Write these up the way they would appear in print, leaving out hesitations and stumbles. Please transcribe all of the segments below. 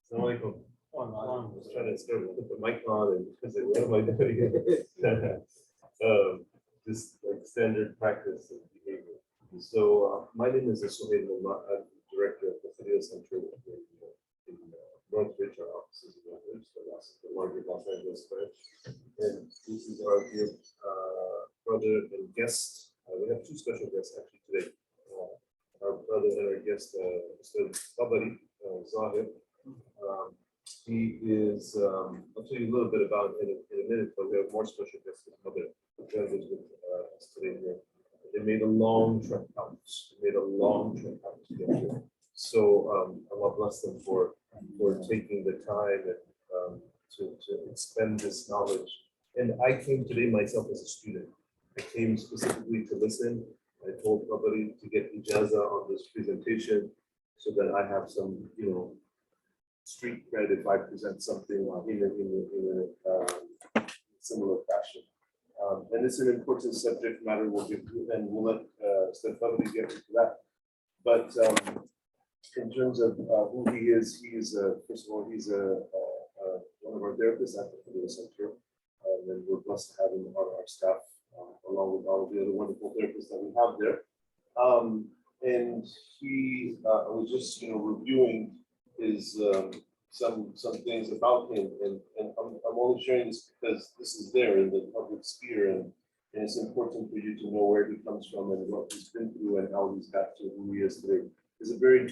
Assalamualaikum. I was trying to put the mic on and because what am I doing? Just like standard practice of behavior. So my name is Zahir. I'm director of the Video Center in Northridge. Our offices in Northridge, the larger Los Angeles branch. And this is our dear brother and guest. We have two special guests actually today. Our brother and our guest, Mr. Tabari, Zahir. He is, I'll tell you a little bit about it in a minute, but we have more special guests with other judges with us today here. They made a long trip out. Together. So Allah bless them for taking the time and to expend this knowledge. And I came today myself as a student. I came specifically to listen. I told somebody to get ijaza on this presentation so that I have some, street cred if I present something in a similar fashion. And it's an important subject matter we'll get to, and we'll let Stefani get into that. But in terms of who he is first of all, he's one of our therapists at the Video Center, and we're blessed to have him on our staff, along with all of the other wonderful therapists that we have there. And he was just, reviewing his some things about him, and I'm only sharing this because this is there in the public sphere, and it's important for you to know where he comes from and what he's been through and how he's got to who he is today. It's a very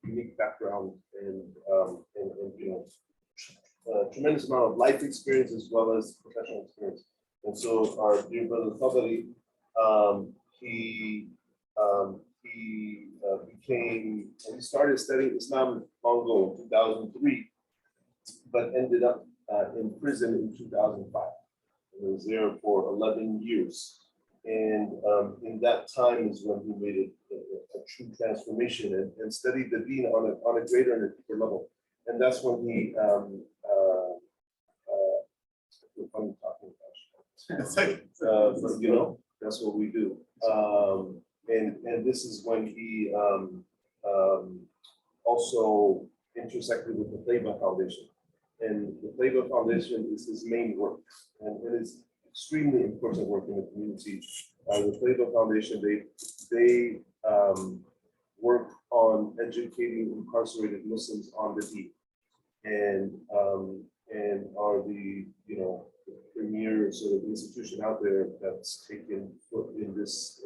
unique background and tremendous amount of life experience as well as professional experience. And so our dear brother Tabari, he started studying Islam long ago in 2003, but ended up in prison in 2005. He was there for 11 years. And in that time is when he made a true transformation and studied the deen on a greater and a deeper level. And that's when he, that's what we do. And this is when he also intersected with the Taiba Foundation. And the Taiba Foundation is his main work, and it is extremely important work in the community. The Taiba Foundation, they work on educating incarcerated Muslims on the deen, and are the premier sort of institution out there that's taken foot in this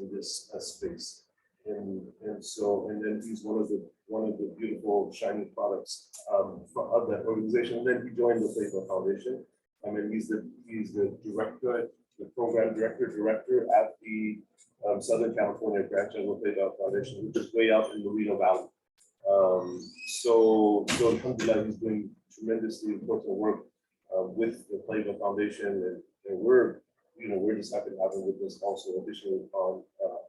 space, and then he's one of the beautiful shiny products of that organization. And then he joined the Taiba Foundation. I mean, he's the director, the program director at the Southern California branch of the Taiba Foundation, which is way out in Moreno Valley. So alhamdulillah, he's doing tremendously important work with the Taiba Foundation, and we're just happy to have him with us also additionally on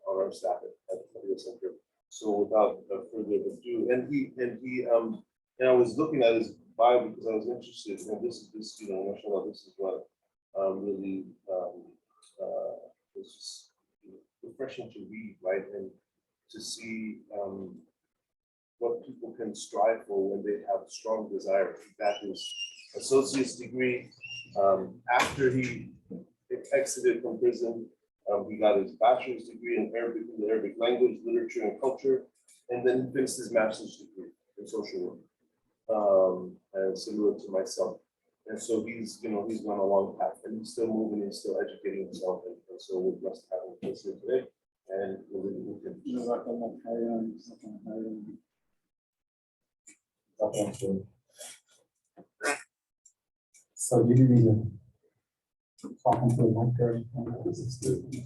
our staff at the Video Center. So without further ado, and I was looking at his bio because I was interested, and this mashallah, this is what really was just refreshing to read, right, and to see what people can strive for when they have a strong desire. That is associate's degree. After he exited from prison, he got his bachelor's degree in the Arabic language, literature, and culture, and then he finished his master's degree in social work, and similar to myself. And so he's gone a long path, and he's still moving, and still educating himself, and so we're blessed to have him with us here today. And we can. So you need to talk into the mic.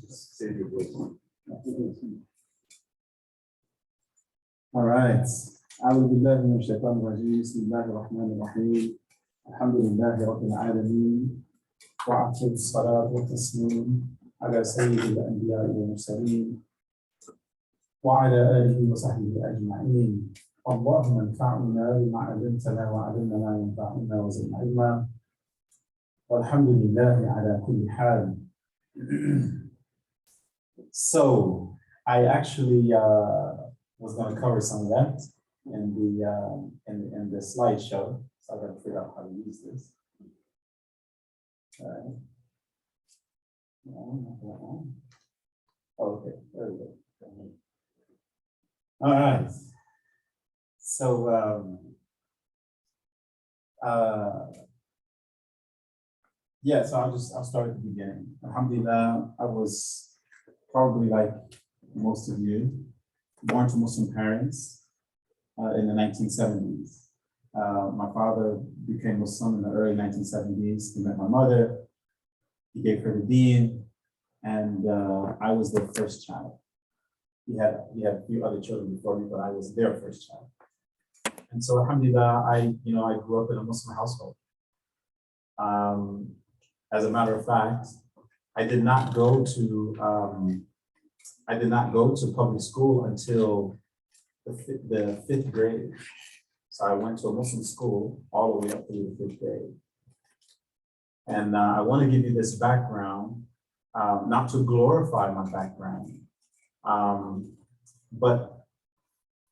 Save your voice. All right. أعوذ بالله من الشيطان الرجيم. بسم الله الرحمن الرحيم. الحمد لله رب العالمين. وأفضل الصلاة والتسليم على سيد الأنبياء والمرسلين وعلى آله وصحبه أجمعين. اللهم انفعنا بما علمتنا وعلمنا ما ينفعنا وزدنا علما. والحمد لله على كل حال. So I actually was going to cover some of that. in the slideshow. So I gotta figure out how to use this. All right. No. Okay, there we go. All right. So yeah, so I'll start at the beginning. Alhamdulillah, I was probably like most of you, born to Muslim parents in the 1970s. My father became Muslim in the early 1970s. He met my mother, he gave her the deen, and I was their first child. He had a few other children before me, but I was their first child. And so alhamdulillah, I grew up in a Muslim household. As a matter of fact, I did not go to public school until the fifth grade. So I went to a Muslim school all the way up through the fifth grade. And I want to give you this background, not to glorify my background, but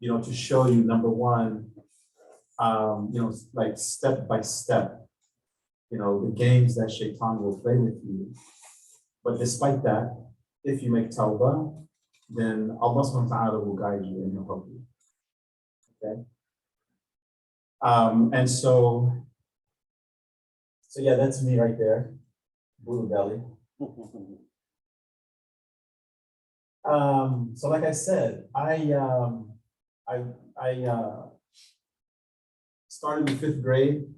to show you, number one, like step by step, the games that Shaitan will play with you. But despite that, if you make tawbah, then Allah subhanahu wa ta'ala will guide you and he'll help you. Okay? And so yeah, that's me right there, blue belly. So like I said, I started in fifth grade.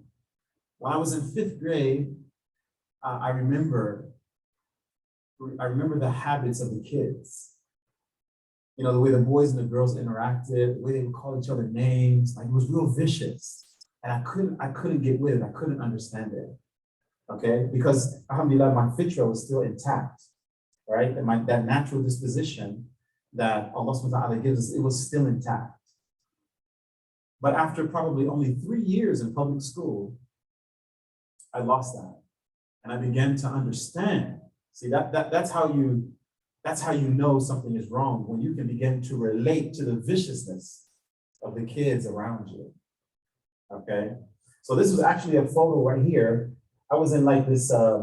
When I was in fifth grade, I remember the habits of the kids. The way the boys and the girls interacted, the way they would call each other names, like it was real vicious. And I couldn't get with it. I couldn't understand it. Okay, because alhamdulillah, my fitra was still intact, right? And that natural disposition that Allah subhanahu wa ta'ala gives us, it was still intact. But after probably only 3 years in public school, I lost that. And I began to understand. See, that's how you know something is wrong, when you can begin to relate to the viciousness of the kids around you. Okay. So this was actually a photo right here. I was in like this, I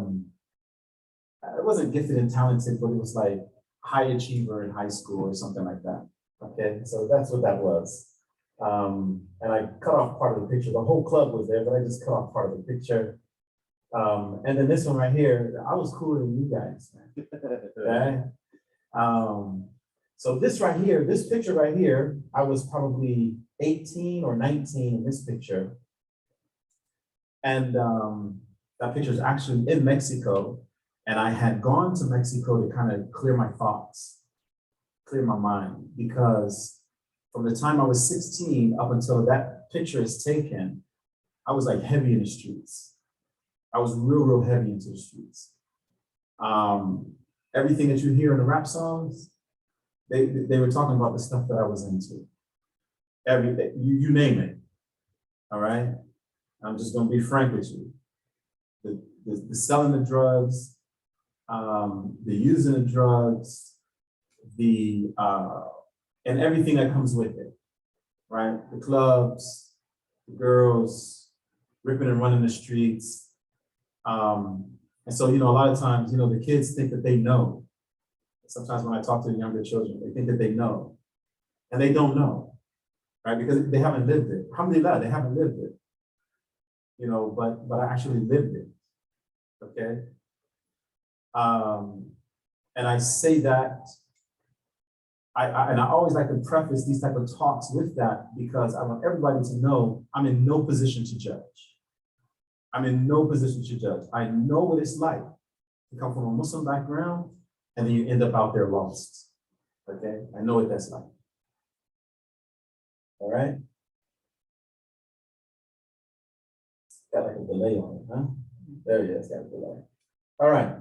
wasn't gifted and talented, but it was like high achiever in high school or something like that. Okay. So that's what that was. And I cut off part of the picture. The whole club was there, but I just cut off part of the picture. And then this one right here, I was cooler than you guys, man. Okay? So this right here, this picture right here, I was probably 18 or 19 in this picture. And that picture is actually in Mexico. And I had gone to Mexico to kind of clear my thoughts, clear my mind, because from the time I was 16 up until that picture is taken, I was like heavy in the streets. I was real heavy into the streets. Everything that you hear in the rap songs, they were talking about the stuff that I was into. Everything, you name it. All right. I'm just gonna be frank with you. The selling the drugs, the using the drugs, and everything that comes with it, right? The clubs, the girls, ripping and running the streets. And so, a lot of times, the kids think that they know. Sometimes when I talk to the younger children, they think that they know, and they don't know, right? Because they haven't lived it. Alhamdulillah, they haven't lived it, but I actually lived it, okay? And I say that, I always like to preface these type of talks with that, because I want everybody to know I'm in no position to judge. I'm in no position to judge. I know what it's like to come from a Muslim background and then you end up out there lost. Okay, I know what that's like. All right. Got like a delay on it, huh? There it is, got a delay. All right.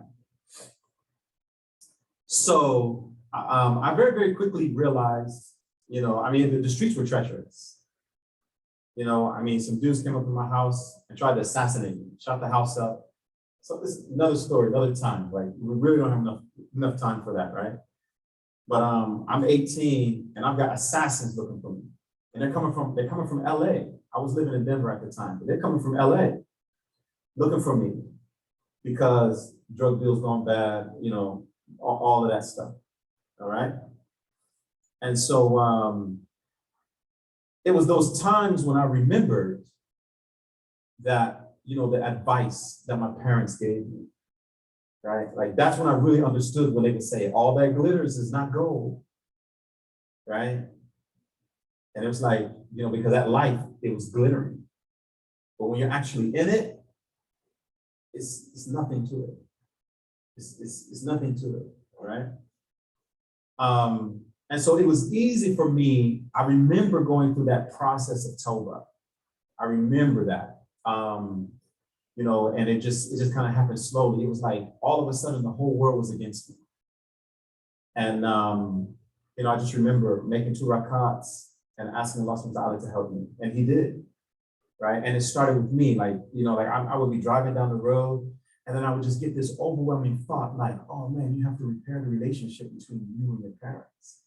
So I very quickly realized, the streets were treacherous. Some dudes came up to my house and tried to assassinate me, shot the house up. So this is another story, another time. Like, we really don't have enough time for that, right? But I'm 18 and I've got assassins looking for me. And they're coming from LA. I was living in Denver at the time, but they're coming from LA looking for me because drug deals gone bad, you know, all of that stuff. All right. And so it was those times when I remembered that, you know, the advice that my parents gave me, right? Like that's when I really understood when they would say, all that glitters is not gold, right? And it was like, you know, because that life, it was glittering. But when you're actually in it, it's nothing to it. It's nothing to it, all right? And so it was easy for me. I remember going through that process of Toba. I remember that, you know, and it just kind of happened slowly. It was like all of a sudden the whole world was against me. And, you know, I just remember making 2 rakats and asking Allah subhanahu wa ta'ala to help me. And he did, right? And it started with me, like, you know, like I would be driving down the road and then I would just get this overwhelming thought like, oh man, you have to repair the relationship between you and your parents.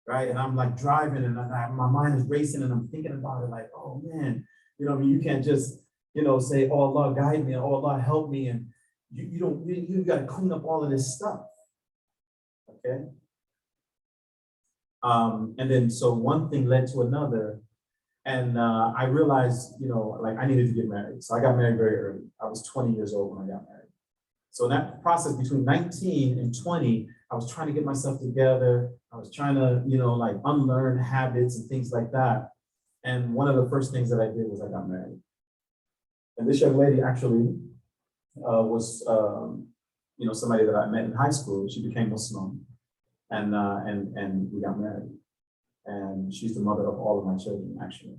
Right? And I'm like driving and my mind is racing and I'm thinking about it like, oh man, you know, I mean, you can't just, you know, say, oh Allah guide me, oh Allah help me. And you got to clean up all of this stuff. Okay. And then so one thing led to another. And I realized, you know, like I needed to get married. So I got married very early. I was 20 years old when I got married. So in that process between 19 and 20, I was trying to get myself together. I was trying to, you know, like unlearn habits and things like that. And one of the first things that I did was I got married. And this young lady actually was, you know, somebody that I met in high school. She became Muslim, and we got married. And she's the mother of all of my children, actually.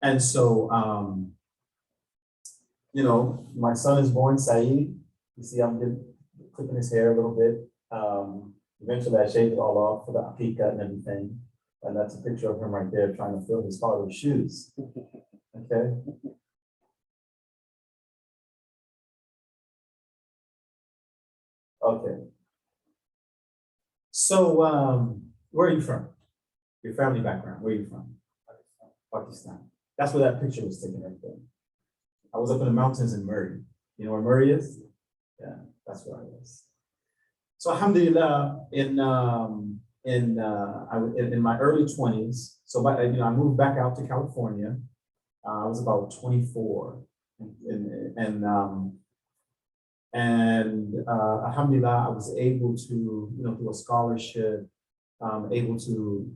And so, you know, my son is born, Saeed. You see, I'm clipping his hair a little bit. Eventually, I shaved it all off for the aqiqah and everything. And that's a picture of him right there trying to fill his father's shoes. Okay. Okay. So, where are you from? Your family background, where are you from? Pakistan. That's where that picture was taken right there. I was up in the mountains in Murray. You know where Murray is? Yeah, that's where I was. So alhamdulillah, in my early 20s, so by, you know, I moved back out to California. I was about 24. Alhamdulillah, I was able to, you know, through a scholarship, able to,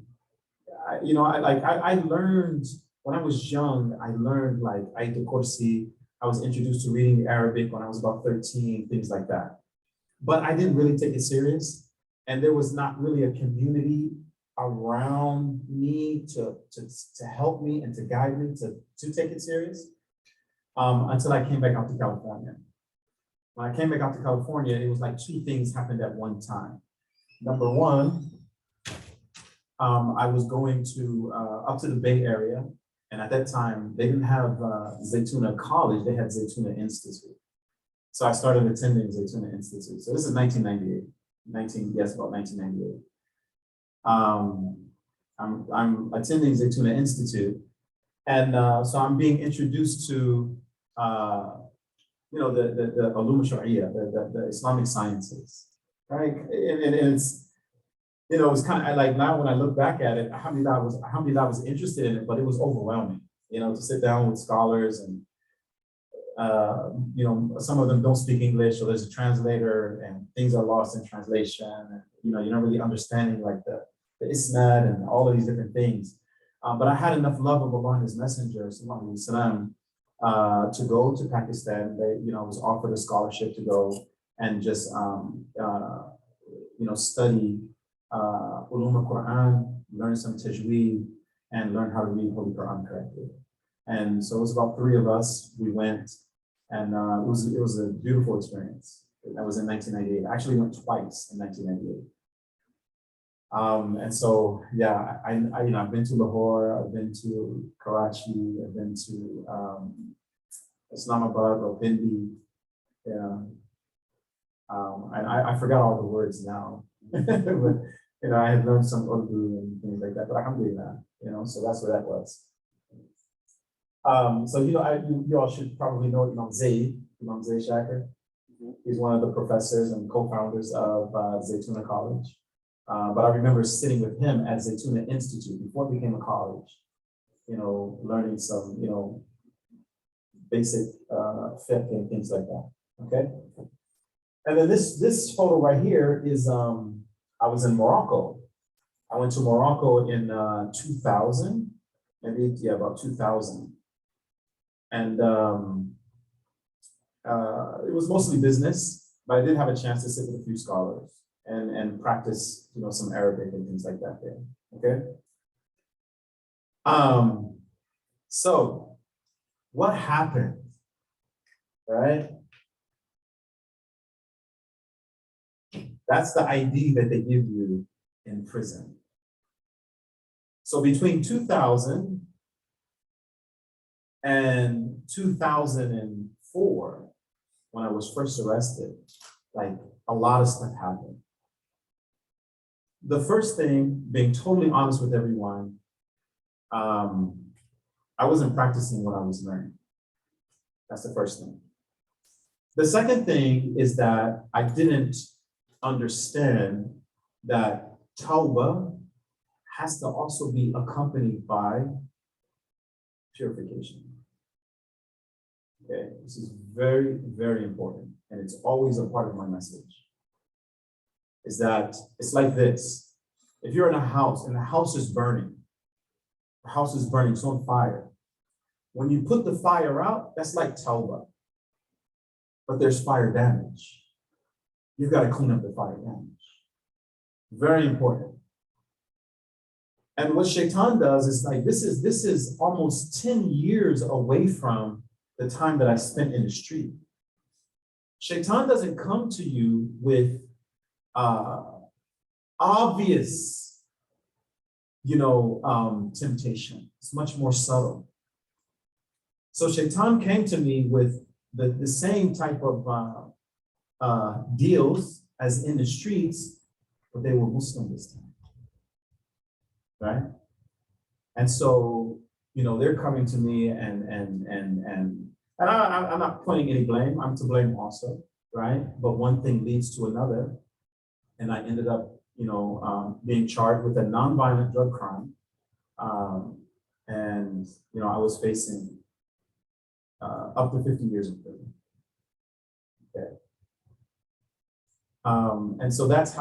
you know, I learned when I was young, I learned like Ayatul Kursi. I was introduced to reading Arabic when I was about 13, things like that. But I didn't really take it serious. And there was not really a community around me to help me and to guide me to take it serious until I came back out to California. When I came back out to California, it was like 2 things happened at one time. Number one, I was going to up to the Bay Area, and at that time they didn't have Zaytuna College; they had Zaytuna Institute. So I started attending Zaytuna Institute. So this is 1998. About 1998. I'm attending Zaytuna Institute, and so I'm being introduced to you know the ulum sharia, the Islamic sciences, right? And it's, you know, it's kind of like now when I look back at it, alhamdulillah, I was interested in it, but it was overwhelming, you know, to sit down with scholars and, you know, some of them don't speak English, so there's a translator and things are lost in translation. And, you know, you're not really understanding like the isnad and all of these different things. But I had enough love of Allah and His Messenger, sallallahu alaihi wasallam, to go to Pakistan. They, you know, I was offered a scholarship to go and just, you know, study ulum al-Quran, learn some tajweed, and learn how to read Holy Quran correctly. And so it was about 3 of us. We went, and it was a beautiful experience. That was in 1998. I actually went twice in 1998. And so, yeah, I you know, I've been to Lahore, I've been to Karachi, I've been to Islamabad, Rawalpindi, yeah. And I forgot all the words now, but I had learned some Urdu and things like that, but alhamdulillah, so that's what that was. So, you all should probably know Imam Zayd Shaker. He's one of the professors and co-founders of Zaytuna College. But I remember sitting with him at Zaytuna Institute before it became a college, learning some, basic fiqh and things like that, okay? And then this photo right here is, I was in Morocco. I went to Morocco in 2000, maybe, yeah, about 2000. And it was mostly business, but I did have a chance to sit with a few scholars and practice, some Arabic and things like that there, okay? So what happened, right? That's the ID that they give you in prison. So between 2000 and 2004, when I was first arrested, like a lot of stuff happened. The first thing, being totally honest with everyone, I wasn't practicing what I was learning. That's the first thing. The second thing is that I didn't understand that tawbah has to also be accompanied by purification. Okay, this is very, very important, and it's always a part of my message. Is that it's like this: if you're in a house and the house is burning, it's on fire. When you put the fire out, that's like tawbah, but there's fire damage. You've got to clean up the fire damage. Very important. And what Shaitan does is like, this is almost 10 years away from the time that I spent in the street. Shaitan doesn't come to you with obvious, temptation. It's much more subtle. So Shaitan came to me with the same type of deals as in the streets, but they were Muslim this time, right? And so, they're coming to me and I'm not pointing any blame. I'm to blame also, right? But one thing leads to another, and I ended up, being charged with a nonviolent drug crime, and I was facing up to 50 years in prison. Okay. And so that's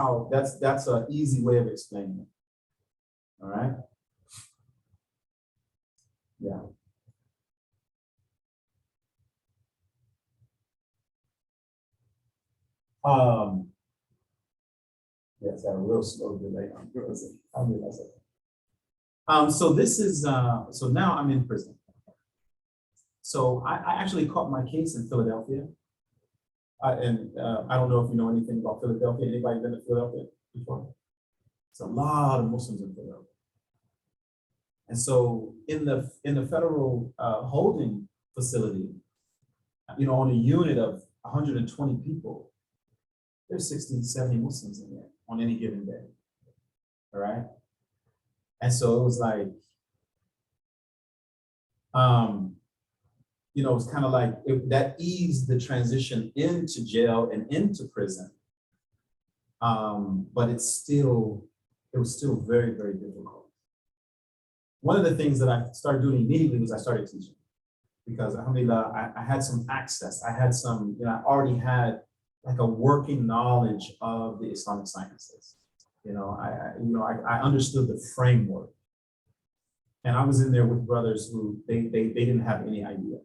an easy way of explaining it. All right. Yeah. Yes, I had a real slow delay on so this is so now I'm in prison. So I actually caught my case in Philadelphia. And I don't know if you know anything about Philadelphia. Anybody been to Philadelphia before? It's a lot of Muslims in Philadelphia. And so in the federal holding facility, on a unit of 120 people, there's 60, 70 Muslims in there on any given day. All right. And so it was like, it's kind of like that eased the transition into jail and into prison. But it was still very, very difficult. One of the things that I started doing immediately was I started teaching, because alhamdulillah, I had some access. I had some, I already had like a working knowledge of the Islamic sciences. I understood the framework. And I was in there with brothers who they didn't have any idea.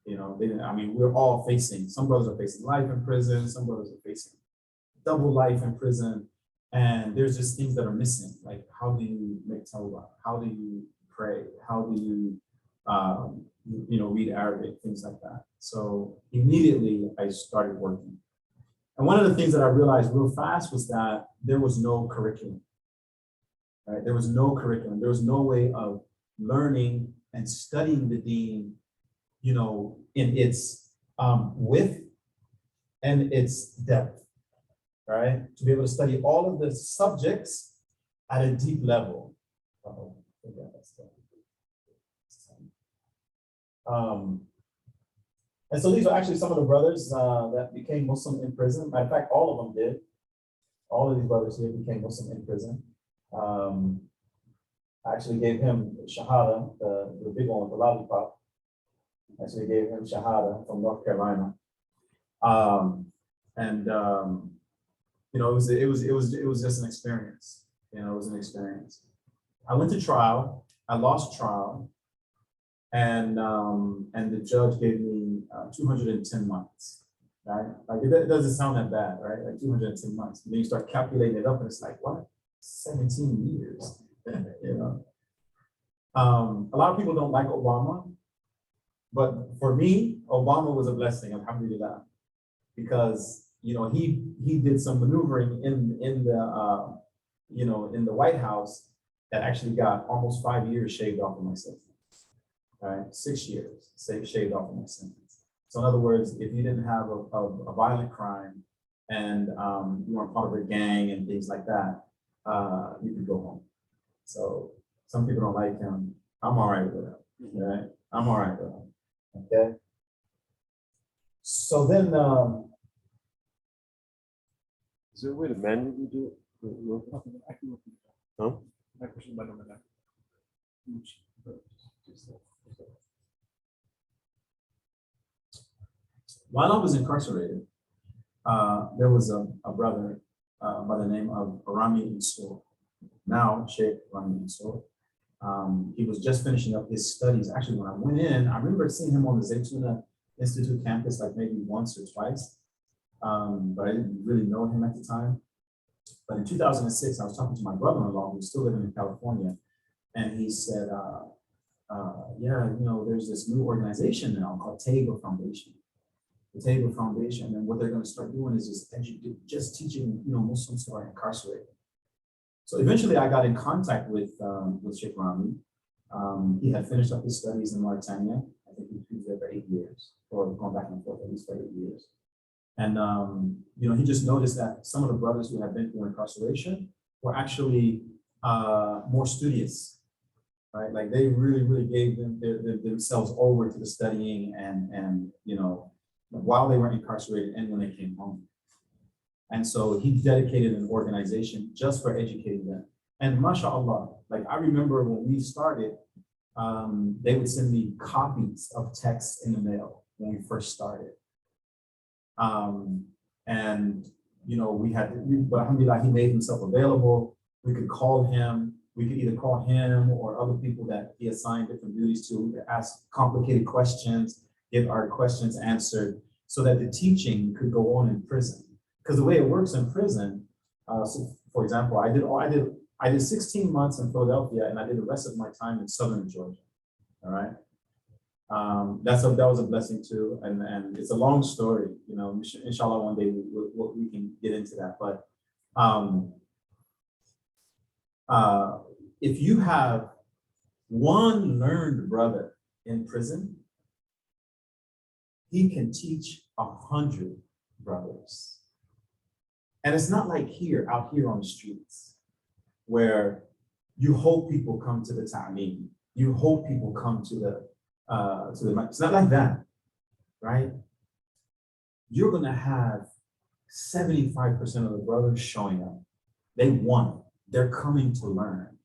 We're all facing, some brothers are facing life in prison, some brothers are facing double life in prison. And there's just things that are missing. Like, how do you make tawbah? How do you pray? How do you, read Arabic, things like that. So immediately I started working. And one of the things that I realized real fast was that there was no curriculum, right? There was no curriculum. There was no way of learning and studying the deen, in its width and its depth, right? To be able to study all of the subjects at a deep level. And so these are actually some of the brothers that became Muslim in prison. In fact, all of them did. All of these brothers here became Muslim in prison. I actually gave him Shahada, the big one with the lollipop. Actually gave him Shahada from North Carolina. You know, it was just an experience. You know, it was an experience. I went to trial. I lost trial, and the judge gave me 210 months. Right? Like it doesn't sound that bad, right? Like 210 months. And then you start calculating it up, and it's like, what? 17 years. You know. A lot of people don't like Obama, but for me, Obama was a blessing, alhamdulillah, because you know he did some maneuvering in the you know, in the White House that actually got almost 5 years shaved off of my sentence, right? 6 years shaved off of my sentence. So in other words, if you didn't have a violent crime and you weren't part of a gang and things like that, you could go home. So some people don't like him. I'm all right with it, right? I'm all right with him, okay? So then, Is there a way to manually do it? Huh? while I was incarcerated, there was a brother by the name of Rami Mansour, now Sheikh Rami Mansour. He was just finishing up his studies. Actually, when I went in, I remember seeing him on the Zaytuna Institute campus like maybe once or twice, but I didn't really know him at the time. But in 2006, I was talking to my brother-in-law who's still living in California, and he said, yeah, you know, there's this new organization now called Tabari Foundation. The Tabari Foundation, and what they're going to start doing is just teaching, you know, Muslims who are incarcerated. So eventually I got in contact with Sheikh Rami. He had finished up his studies in Mauritania. I think he was there for 8 years, or going back and forth at least for 8 years. And you know, he just noticed that some of the brothers who had been through incarceration were actually more studious, right? Like they really gave themselves over to the studying and you know, while they were incarcerated and when they came home. And so he dedicated an organization just for educating them. And mashallah, like I remember when we started, they would send me copies of texts in the mail when we first started. And you know, but alhamdulillah, he made himself available. We could call him. We could either call him or other people that he assigned different duties to ask complicated questions, get our questions answered, so that the teaching could go on in prison. Because the way it works in prison, so for example, I did 16 months in Philadelphia, and I did the rest of my time in Southern Georgia. All right. That was a blessing too, and it's a long story. You know, inshallah, one day we can get into that. But if you have one learned brother in prison, he can teach 100 brothers. And it's not like out here on the streets, where you hope people come to the ta'aleem, you hope people come to the it's not like that, right? You're gonna have 75% of the brothers showing up. They want it. They're coming to learn.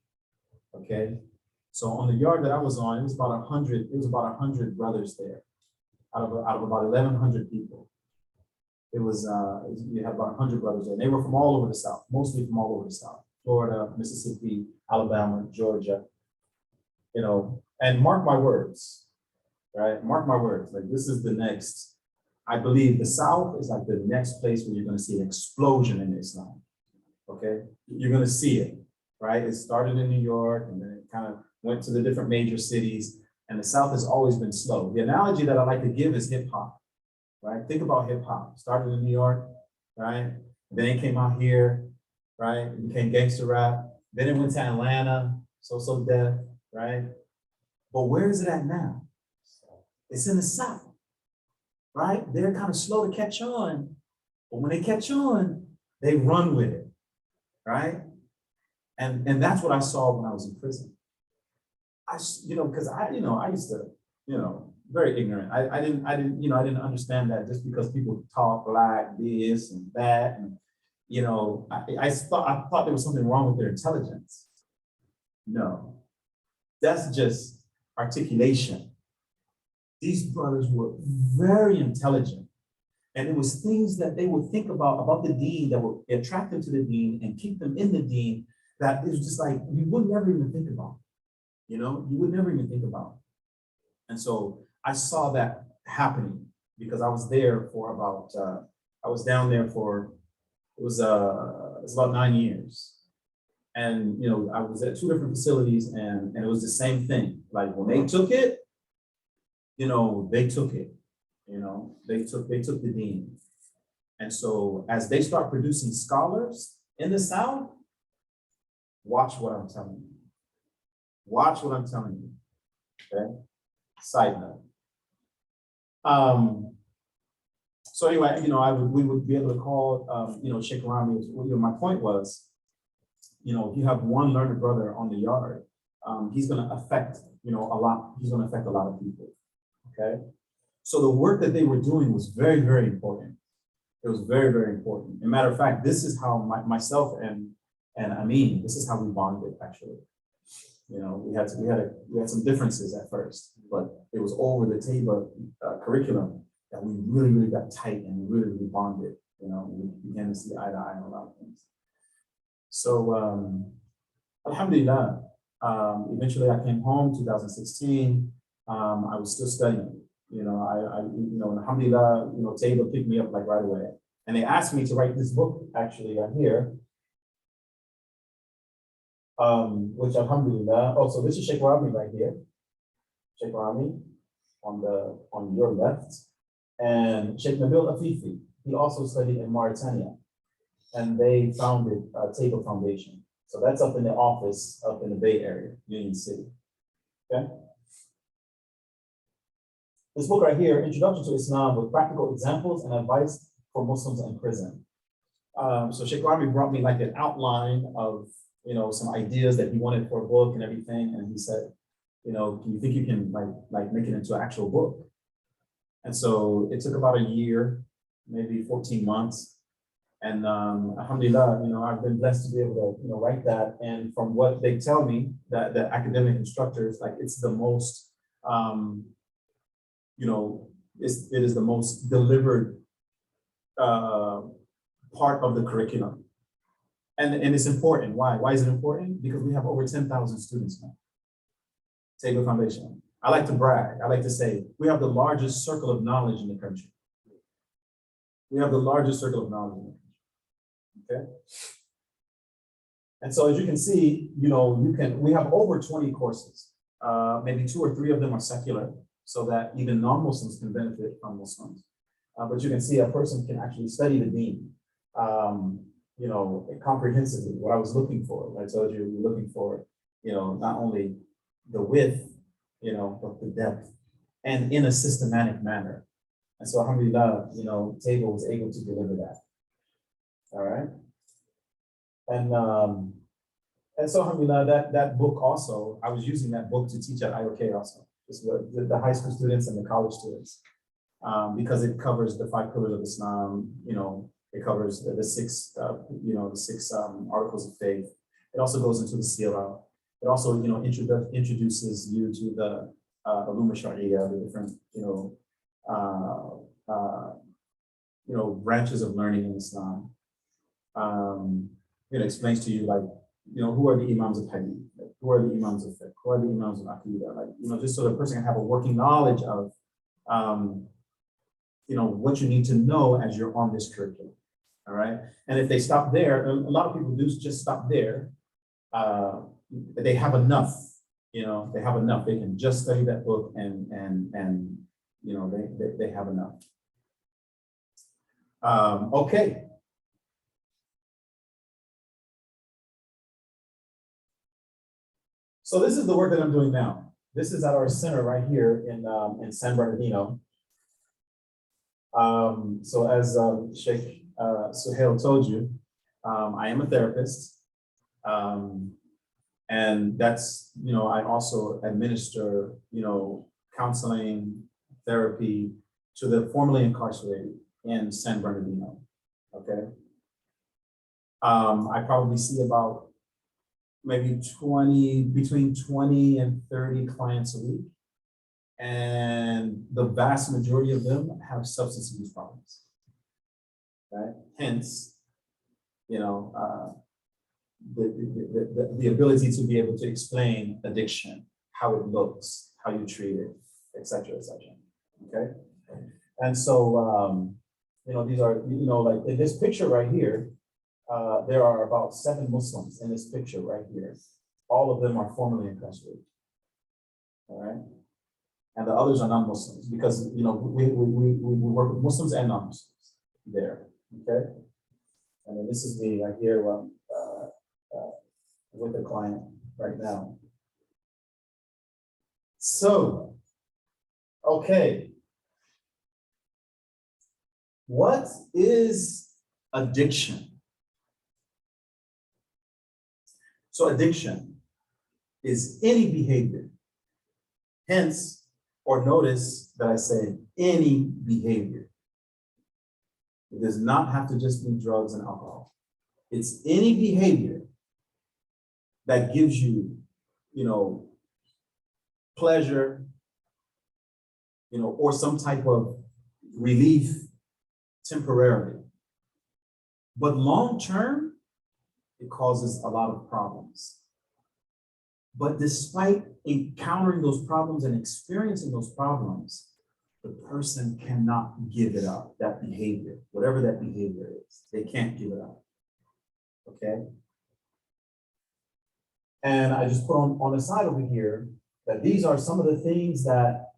Okay. So on the yard that I was on, it was about 100 brothers there out of about 1,100 people. You had about 100 brothers there. And they were from all over the South, mostly from all over the South. Florida, Mississippi, Alabama, Georgia, you know, and mark my words, right? Mark my words, like this is the next, I believe the South is like the next place where you're going to see an explosion in Islam, okay? You're going to see it, right? It started in New York and then it kind of went to the different major cities, and the South has always been slow. The analogy that I like to give is hip hop, right? Think about hip hop. Started in New York, right? Then it came out here, right? It became gangster rap. Then it went to Atlanta, So Def, right? But where is it at now? It's in the South, right? They're kind of slow to catch on, but when they catch on, they run with it, right? And that's what I saw when I was in prison. Because I used to, very ignorant. I didn't understand that just because people talk like this and that, and I thought there was something wrong with their intelligence. No, that's just articulation. These brothers were very intelligent, and it was things that they would think about the deen that would attract them to the deen and keep them in the deen, that it was just like you would never even think about. You would never even think about. And so I saw that happening because I was there for about, I was down there for, it was about 9 years. And, I was at 2 different facilities, and it was the same thing. Like when they took it, they took it, they took the dean. And so as they start producing scholars in the South, watch what I'm telling you. Watch what I'm telling you, okay? Side note. So anyway, we would be able to call, Sheikh Rami. My point was, if you have one learned brother on the yard, he's going to affect, a lot. He's going to affect a lot of people, okay? So the work that they were doing was very, very important. It was very, very important. As a matter of fact, this is how myself and Amin, this is how we bonded, actually. We had some differences at first, but it was over the table curriculum that we really, really got tight and really, really bonded. We began to see eye to eye on a lot of things. So, alhamdulillah, eventually I came home 2016. I was still studying. And alhamdulillah, Taylor picked me up like right away. And they asked me to write this book, actually, right here. Which alhamdulillah, so this is Sheikh Rami right here. Sheikh Rami on your left. And Sheikh Nabil Afifi, he also studied in Mauritania. And they founded Table Foundation. So that's up in the office, up in the Bay Area, Union City, okay? This book right here, Introduction to Islam with Practical Examples and Advice for Muslims in Prison. So Sheikh Rami brought me like an outline of some ideas that he wanted for a book and everything. And he said, do you think you can like make it into an actual book? And so it took about a year, maybe 14 months. And alhamdulillah, I've been blessed to be able to, write that. And from what they tell me, that the academic instructors, like it's the most, it is the most delivered part of the curriculum. And it's important. Why? Why is it important? Because we have over 10,000 students now. Table Foundation. I like to brag. I like to say we have the largest circle of knowledge in the country. We have the largest circle of knowledge in the country. Okay. And so as you can see, we have over 20 courses. Maybe 2 or 3 of them are secular, so that even non-Muslims can benefit from Muslims. But you can see a person can actually study the deen. Comprehensively, what I was looking for. I told you we're looking for, not only the width, but the depth, and in a systematic manner. And so alhamdulillah, Table was able to deliver that. All right. And so alhamdulillah, that book also, I was using that book to teach at IOK also. It's the high school students and the college students, because it covers the 5 pillars of Islam, it covers the 6, the 6 articles of faith. It also goes into the Sirah. It also, introduces you to the Ulum al-Sharia, the different, branches of learning in Islam. It explains to you, like, who are the Imams of Hadith, who are the Imams of Fiqh, who are the Imams of Aqidah, like, just so the person can have a working knowledge of, what you need to know as you're on this curriculum. All right. And if they stop there, a lot of people do just stop there. They have enough, they have enough. They can just study that book and they have enough. Okay. So this is the work that I'm doing now. This is at our center right here in San Bernardino. So as Sheikh Suhail told you, I am a therapist. And that's, I also administer, counseling, therapy to the formerly incarcerated in San Bernardino, okay? I probably see about maybe between 20 and 30 clients a week. And the vast majority of them have substance abuse problems, right? Hence, the ability to be able to explain addiction, how it looks, how you treat it, et cetera, okay? And so, these are, like in this picture right here, there are about 7 Muslims in this picture right here. All of them are formerly incarcerated, all right? And the others are non-Muslims because, we work with Muslims and non-Muslims there, okay? And then this is me right here with the client right now. So, okay. What is addiction? So addiction is any behavior. Hence, or notice that I say any behavior. It does not have to just be drugs and alcohol. It's any behavior that gives you, pleasure, or some type of relief temporarily. But long-term, it causes a lot of problems. But despite encountering those problems and experiencing those problems, the person cannot give it up, that behavior, whatever that behavior is, they can't give it up, okay? And I just put on the side over here that these are some of the things that,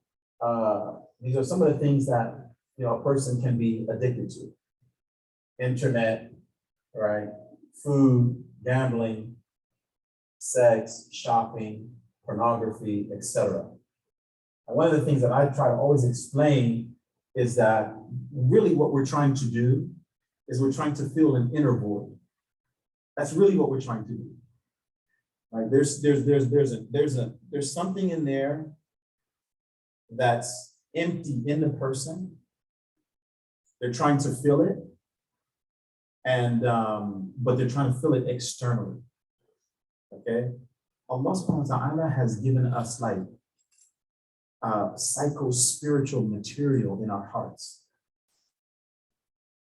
a person can be addicted to. Internet, right? Food, gambling, sex, shopping, pornography, etc. And one of the things that I try to always explain is that really what we're trying to do is we're trying to fill an inner void. That's really what we're trying to do. Right? There's something in there that's empty in the person. They're trying to fill it, and but they're trying to fill it externally. Okay, Allah subhanahu wa ta'ala has given us like psycho-spiritual material in our hearts.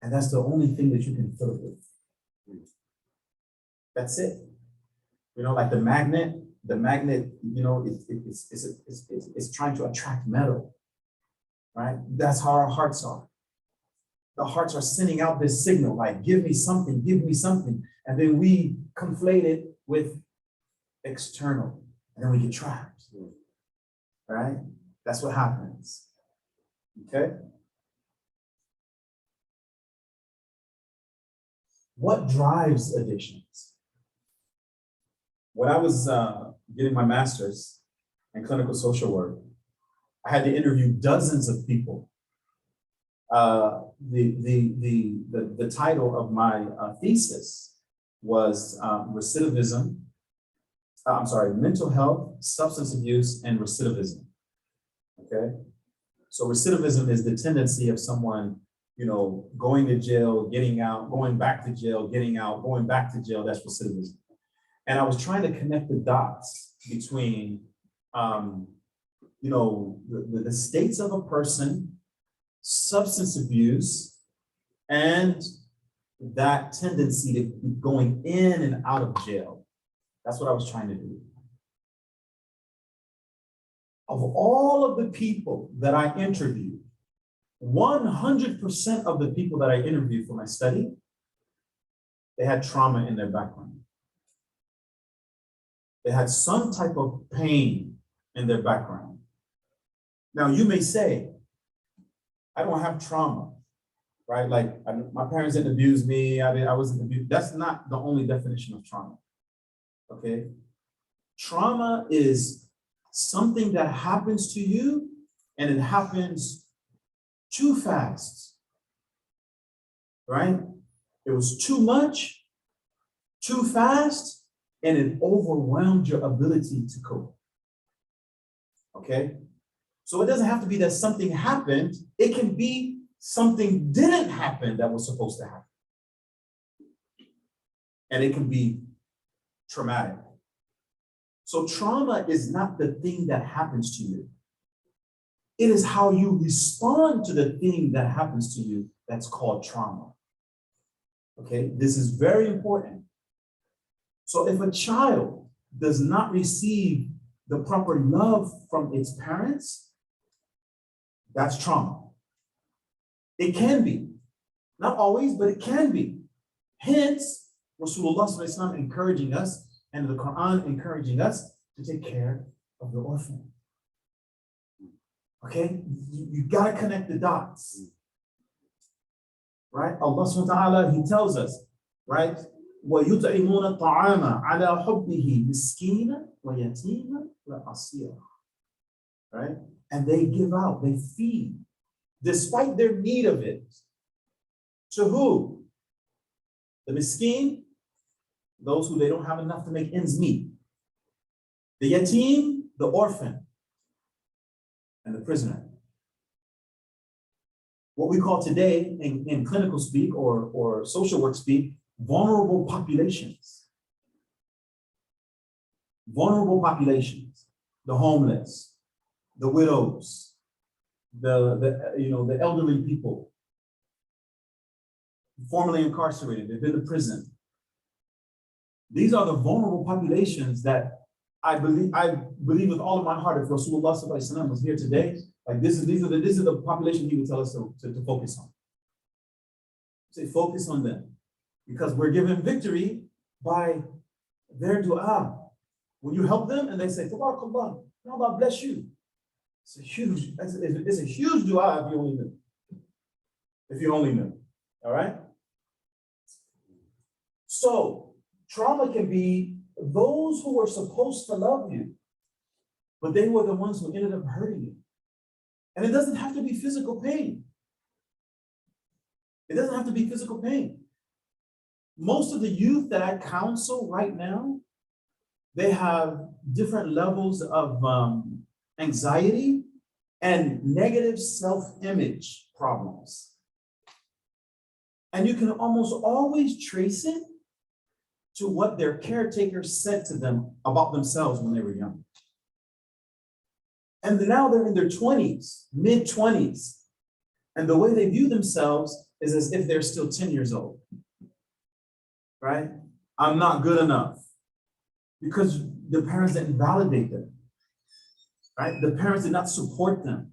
And that's the only thing that you can fill it with. That's it. Like the magnet, it's trying to attract metal, right? That's how our hearts are. The hearts are sending out this signal, like, give me something. And then we conflate it with external, and then we get trapped, right? That's what happens, okay? What drives addictions? When I was getting my master's in clinical social work, I had to interview dozens of people. The title of my thesis was mental health, substance abuse, and recidivism. Okay, so recidivism is the tendency of someone, going to jail, getting out, going back to jail, getting out, going back to jail. That's recidivism. And I was trying to connect the dots between, the states of a person, substance abuse, and that tendency to be going in and out of jail. That's what I was trying to do. Of all of the people that I interviewed, 100% of the people that I interviewed for my study, they had trauma in their background. They had some type of pain in their background. Now, you may say, I don't have trauma, right? Like, my parents didn't abuse me, I wasn't abused. That's not the only definition of trauma, okay? Trauma is something that happens to you, and it happens too fast, right? It was too much, too fast, and it overwhelmed your ability to cope. Okay? So it doesn't have to be that something happened. It can be something didn't happen that was supposed to happen. And it can be traumatic. So trauma is not the thing that happens to you. It is how you respond to the thing that happens to you that's called trauma. Okay, this is very important. So if a child does not receive the proper love from its parents, that's trauma. It can be, not always, but it can be. Hence, Rasulullah SAW encouraging us, and the Quran encouraging us to take care of the orphan. Okay, you gotta connect the dots. Right? Allah subhanahu wa ta'ala, He tells us, right? وَيُطْعِمُونَ الطَّعَامَ عَلَى حُبِّهِ مِسْكِينًا وَيَتِيمًا وَأَسِيرًا. Right? And they give out, they feed, despite their need of it. To who? The miskin, those who they don't have enough to make ends meet. The yatim, the orphan, and the prisoner. What we call today in clinical speak or social work speak, vulnerable populations. Vulnerable populations, the homeless, the widows, the elderly people, formerly incarcerated, they've been to prison. These are the vulnerable populations that I believe with all of my heart, if Rasulullah SAW was here today, like this is the population he would tell us to focus on. Say focus on them. Because we're given victory by their dua. When you help them and they say, Tabarakallah, Allah bless you. It's a huge dua if you only knew. If you only knew. All right? So trauma can be those who were supposed to love you, but they were the ones who ended up hurting you. And it doesn't have to be physical pain. It doesn't have to be physical pain. Most of the youth that I counsel right now, they have different levels of anxiety and negative self-image problems. And you can almost always trace it to what their caretakers said to them about themselves when they were young. And now they're in their 20s, mid-20s, and the way they view themselves is as if they're still 10 years old. Right? I'm not good enough. Because the parents didn't validate them. Right? The parents did not support them.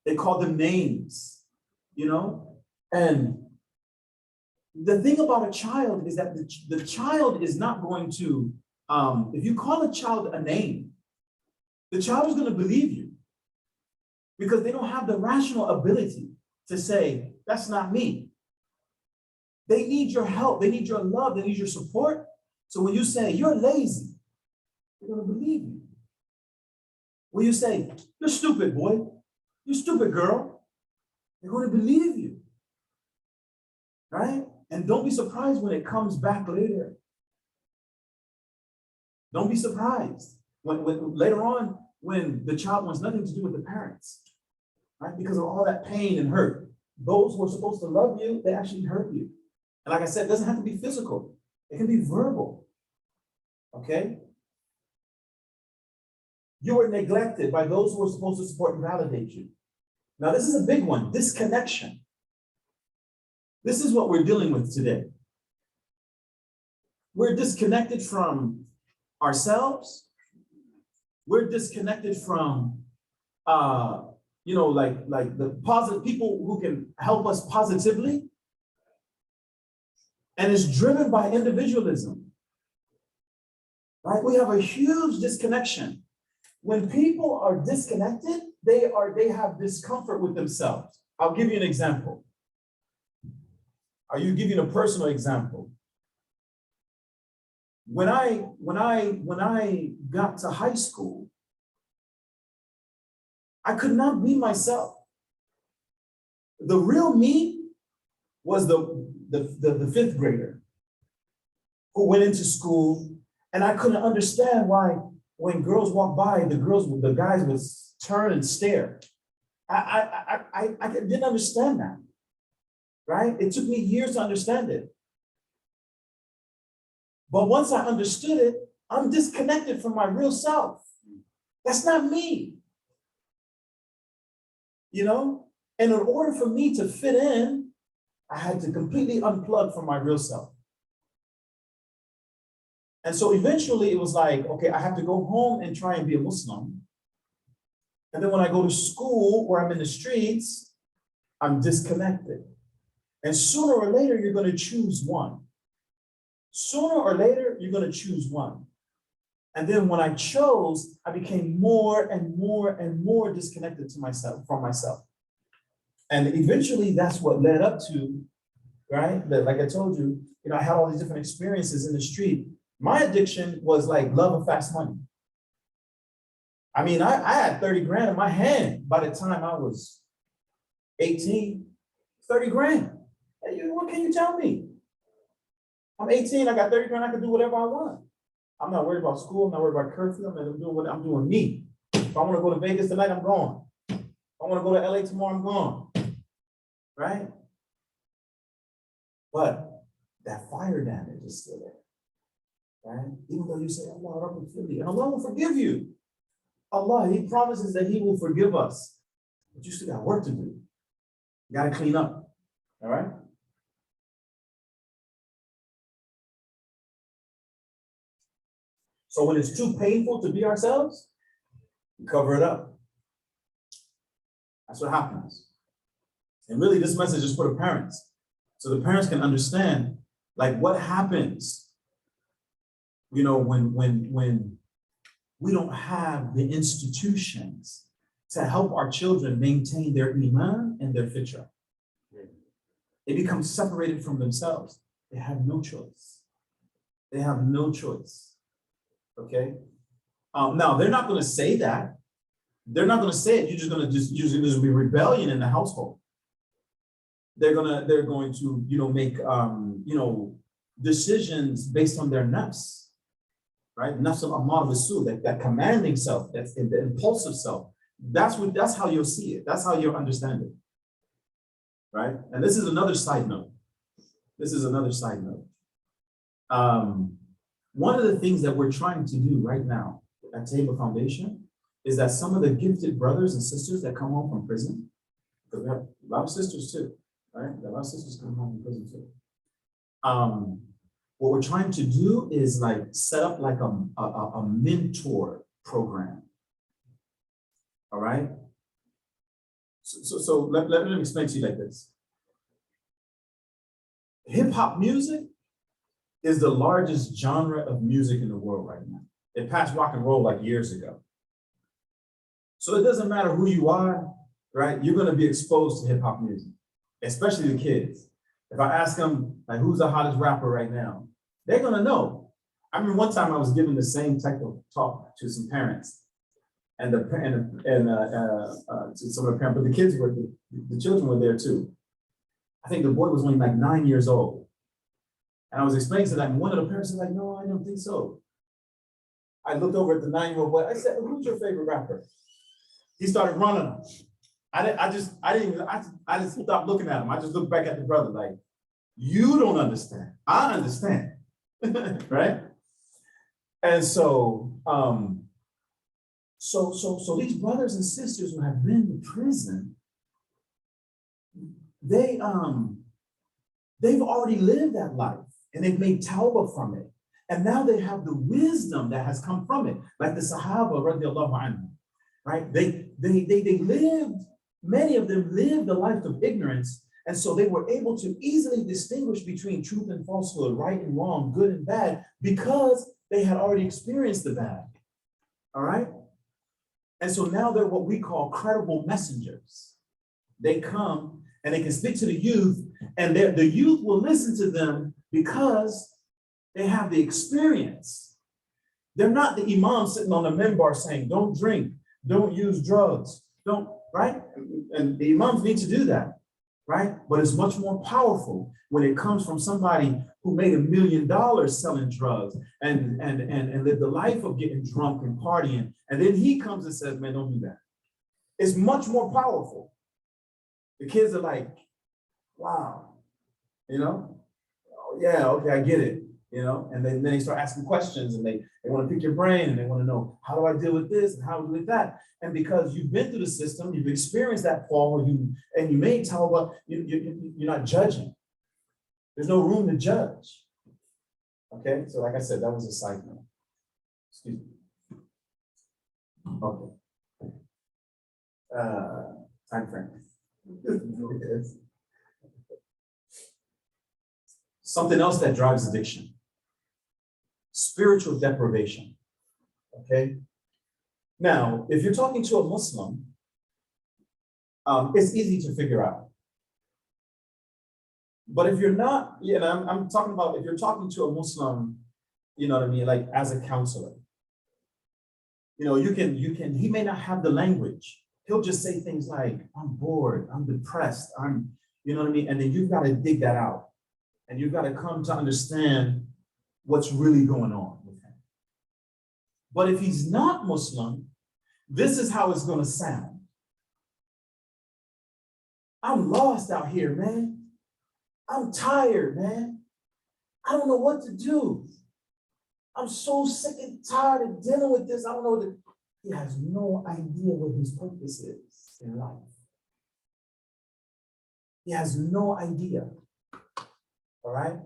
They called them names, And the thing about a child is that the child is not going to, if you call a child a name, the child is going to believe you because they don't have the rational ability to say, that's not me. They need your help. They need your love. They need your support. So when you say, you're lazy, they're going to believe you. When you say, you're stupid, boy, you're stupid, girl, they're going to believe you. Right? And don't be surprised when it comes back later. Don't be surprised when later on when the child wants nothing to do with the parents, right? Because of all that pain and hurt. Those who are supposed to love you, they actually hurt you. And like I said, it doesn't have to be physical. It can be verbal, okay? You were neglected by those who were supposed to support and validate you. Now, this is a big one, disconnection. This is what we're dealing with today. We're disconnected from ourselves. We're disconnected from, like the positive people who can help us positively. And it's driven by individualism. Right? We have a huge disconnection. When people are disconnected, they have discomfort with themselves. I'll give you an example. Are you giving a personal example? When I got to high school, I could not be myself. The real me was the fifth grader who went into school And I couldn't understand why when girls walk by, the guys would turn and stare. I didn't understand that, right? It took me years to understand it. But once I understood it, I'm disconnected from my real self. That's not me. You know? And in order for me to fit in, I had to completely unplug from my real self. And so eventually it was like, okay, I have to go home and try and be a Muslim. And then when I go to school or I'm in the streets, I'm disconnected. And sooner or later, you're going to choose one. Sooner or later, you're going to choose one. And then when I chose, I became more and more and more disconnected to myself, from myself. And eventually that's what led up to, right? That, like I told you, I had all these different experiences in the street. My addiction was like love of fast money. I mean, I had 30 grand in my hand by the time I was 18, 30 grand. What can you tell me? I'm 18, I got 30 grand, I can do whatever I want. I'm not worried about school, I'm not worried about curfew, I'm doing me. If I want to go to Vegas tonight, I'm going. If I want to go to LA tomorrow, I'm going. Right? But that fire damage is still there. Right? Even though you say, Allah, and Allah will forgive you. Allah, He promises that He will forgive us. But you still got work to do. You got to clean up. All right? So when it's too painful to be ourselves, we cover it up. That's what happens. And really, this message is for the parents. So the parents can understand, like, what happens, when we don't have the institutions to help our children maintain their iman and their fitrah. They become separated from themselves. They have no choice. They have no choice. Okay. Now they're not going to say that. They're not going to say it. You're going to be rebellion in the household. They're going to make decisions based on their nafs, right? Nafs al-ammar bisu, that commanding self, that's the impulsive self. That's how you'll see it. That's how you'll understand it, right? And this is another side note. One of the things that we're trying to do right now at Table Foundation is that some of the gifted brothers and sisters that come home from prison, because we have a lot of sisters too, right? A lot of sisters come home from prison too. What we're trying to do is like set up like a mentor program. All right? So let me explain to you like this. Hip hop music is the largest genre of music in the world right now. It passed rock and roll like years ago. So it doesn't matter who you are, right? You're gonna be exposed to hip hop music, especially the kids. If I ask them, like, who's the hottest rapper right now? They're gonna know. I remember one time I was giving the same type of talk to some parents, and to some of the parents, but the children were there too. I think the boy was only like 9 years old. And I was explaining to them, one of the parents was like, no, I don't think so. I looked over at the 9-year-old boy. I said, who's your favorite rapper? He started running. I just stopped looking at him. I just looked back at the brother like, you don't understand. I understand, right? And so these brothers and sisters who have been to prison, they've already lived that life. And they've made tawbah from it. And now they have the wisdom that has come from it. Like the Sahaba, radiallahu anhu, right? They lived, many of them lived a life of ignorance. And so they were able to easily distinguish between truth and falsehood, right and wrong, good and bad, because they had already experienced the bad. All right? And so now they're what we call credible messengers. They come and they can speak to the youth, and the youth will listen to them because they have the experience. They're not the imam sitting on the minbar saying, don't drink, don't use drugs, don't, right? And the imams need to do that, right? But it's much more powerful when it comes from somebody who made $1 million selling drugs and lived the life of getting drunk and partying. And then he comes and says, man, don't do that. It's much more powerful. The kids are like, wow, you know, oh, yeah, okay, I get it, you know, and then they start asking questions and they want to pick your brain and they want to know, how do I deal with this and how do I deal with that? And because you've been through the system, you've experienced that fall, and you may tell what you're not judging. There's no room to judge. Okay, so like I said, that was a side note. Excuse me. Okay. Time frame. Something else that drives addiction. Spiritual deprivation. Okay. Now, if you're talking to a Muslim, it's easy to figure out. But if you're not, you know, I'm talking about if you're talking to a Muslim, you know what I mean, like as a counselor, you know, he may not have the language. He'll just say things like, I'm bored, I'm depressed, you know what I mean? And then you've got to dig that out. And you've got to come to understand what's really going on with him. But if he's not Muslim, this is how it's going to sound. I'm lost out here, man. I'm tired, man. I don't know what to do. I'm so sick and tired of dealing with this. I don't know what to. He has no idea what his purpose is in life. He has no idea. All right?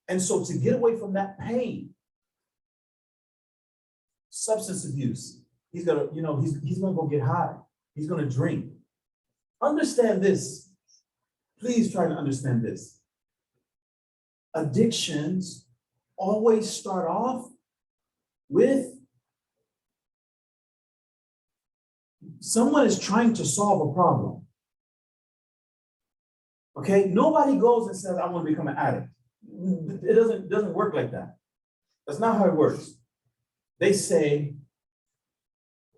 And so to get away from that pain, substance abuse, he's gonna, you know, he's gonna go get high. He's gonna drink. Understand this. Please try to understand this. Addictions always start off with someone is trying to solve a problem. Okay, nobody goes and says, I want to become an addict. It doesn't work like that. That's not how it works. They say,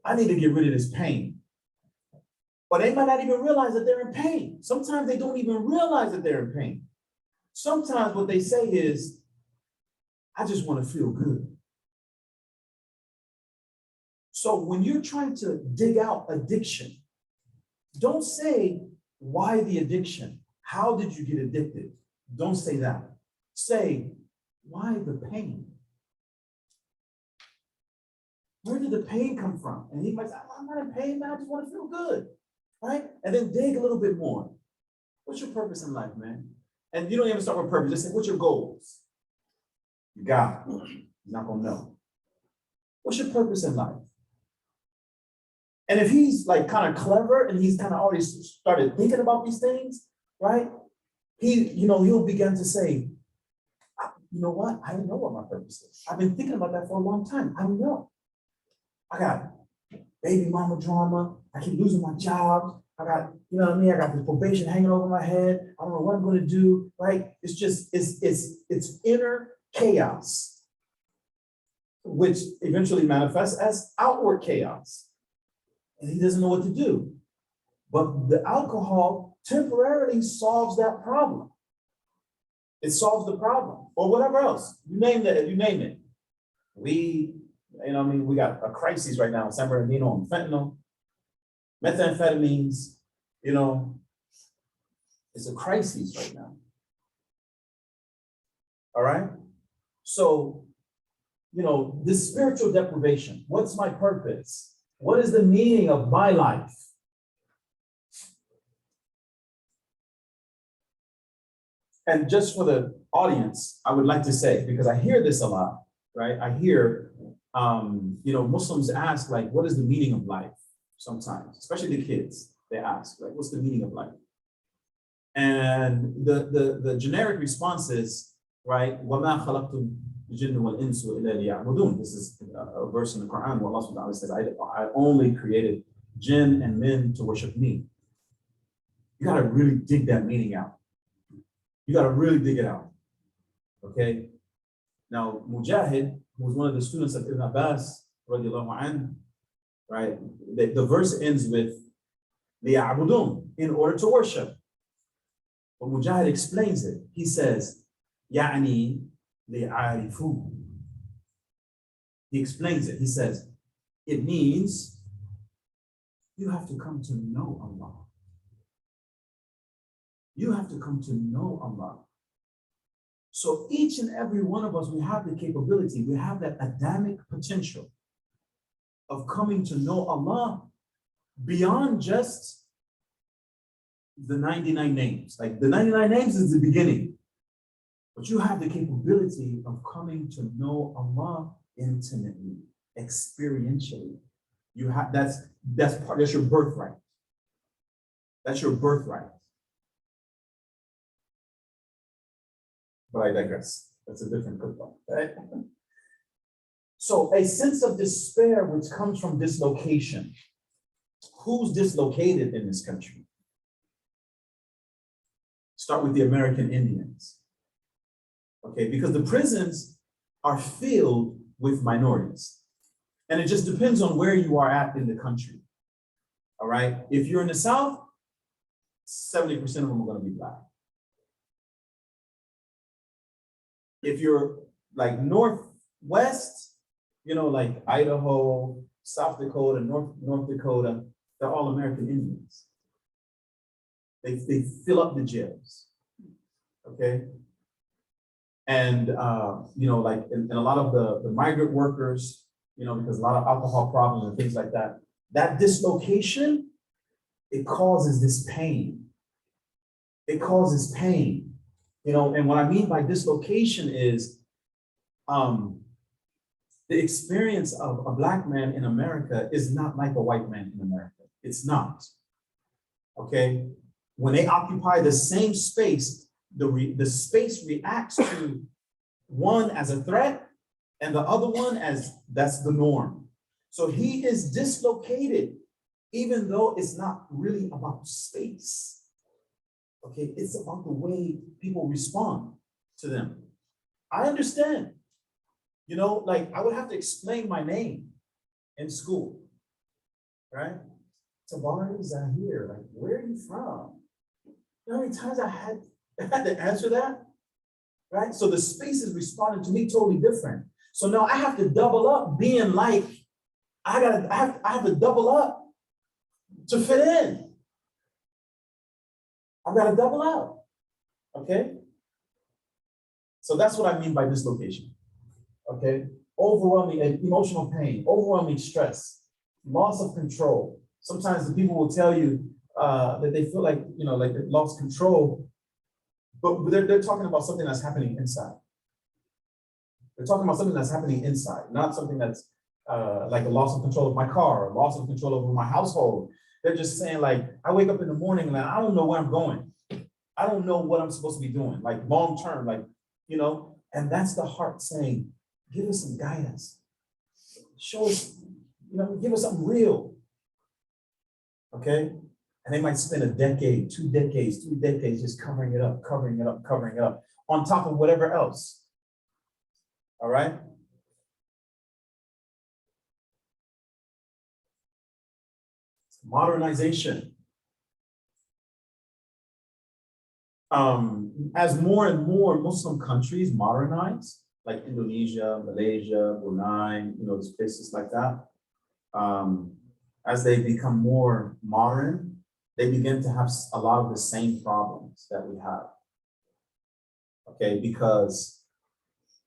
I need to get rid of this pain. But they might not even realize that they're in pain. Sometimes they don't even realize that they're in pain. Sometimes what they say is, I just want to feel good. So when you're trying to dig out addiction, don't say, why the addiction? How did you get addicted? Don't say that. Say, why the pain? Where did the pain come from? And he might say, I'm not in pain, man. I just want to feel good, right? And then dig a little bit more. What's your purpose in life, man? And you don't even start with purpose. Just say, what's your goals? You got it. You're not going to know. What's your purpose in life? And if he's like kind of clever and he's kind of already started thinking about these things, right? He'll begin to say, you know what? I don't know what my purpose is. I've been thinking about that for a long time. I don't know. I got baby mama drama. I keep losing my job. I got, you know what I mean? I got the probation hanging over my head. I don't know what I'm going to do, right? It's just, it's inner chaos, which eventually manifests as outward chaos. And he doesn't know what to do. But the alcohol temporarily solves that problem. It solves the problem, or whatever else. You name it. We got a crisis right now, San Bernardino and fentanyl, methamphetamines, it's a crisis right now. All right? So, this spiritual deprivation, what's my purpose? What is the meaning of my life? And just for the audience, I would like to say, because I hear this a lot, right? I hear, Muslims ask, like, what is the meaning of life? Sometimes, especially the kids, they ask, like, what's the meaning of life? And the generic response is, right, وَمَا خَلَقْتُ الْجِنَّ وَالْإِنسُ إِلَّا لِيَعْبُدُونَ. This is a verse in the Quran where Allah subhanahu wa ta'ala says, I only created jinn and men to worship me. You gotta really dig that meaning out. You got to really dig it out, okay? Now, Mujahid, who was one of the students of Ibn Abbas, radiallahu anhu, right? The verse ends with, لِيَعْبُدُونَ, in order to worship. But Mujahid explains it. He says, يعني ليعرفوه. He explains it. He says, it means you have to come to know Allah. You have to come to know Allah. So each and every one of us, we have the capability, we have that Adamic potential of coming to know Allah beyond just the 99 names. Like the 99 names is the beginning, but you have the capability of coming to know Allah intimately, experientially. You have that's your birthright. That's your birthright. But I digress. That's a different football, right? So a sense of despair which comes from dislocation. Who's dislocated in this country? Start with the American Indians. Okay, because the prisons are filled with minorities. And it just depends on where you are at in the country. All right, if you're in the South, 70% of them are going to be Black. If you're like Northwest, like Idaho, South Dakota, North Dakota, they're all American Indians. They fill up the jails, okay? And, and a lot of the migrant workers, because a lot of alcohol problems and things like that, that dislocation, it causes this pain. It causes pain, and what I mean by dislocation is the experience of a Black man in America is not like a white man in America. It's not, okay? When they occupy the same space, the space reacts to one as a threat and the other one as that's the norm. So he is dislocated, even though it's not really about space. Okay, it's about the way people respond to them. I understand, like I would have to explain my name in school, right? Tabari, Zahir, like where are you from? You know how many times I had to answer that, right? So the space is responding to me totally different. So now I have to double up being like, I have to double up to fit in. I've got to double up, okay? So that's what I mean by dislocation, okay? Overwhelming emotional pain, overwhelming stress, loss of control. Sometimes the people will tell you that they feel like, like they've lost control, but they're talking about something that's happening inside. They're talking about something that's happening inside, not something that's like a loss of control of my car, or loss of control over my household. They're just saying like, I wake up in the morning and I don't know where I'm going. I don't know what I'm supposed to be doing, like long term, like, and that's the heart saying, give us some guidance. Show us, give us something real. Okay? And they might spend a decade, 2 decades, 3 decades just covering it up, on top of whatever else. All right? Modernization. As more and more Muslim countries modernize, like Indonesia, Malaysia, Brunei, these places like that, as they become more modern, they begin to have a lot of the same problems that we have. Okay, because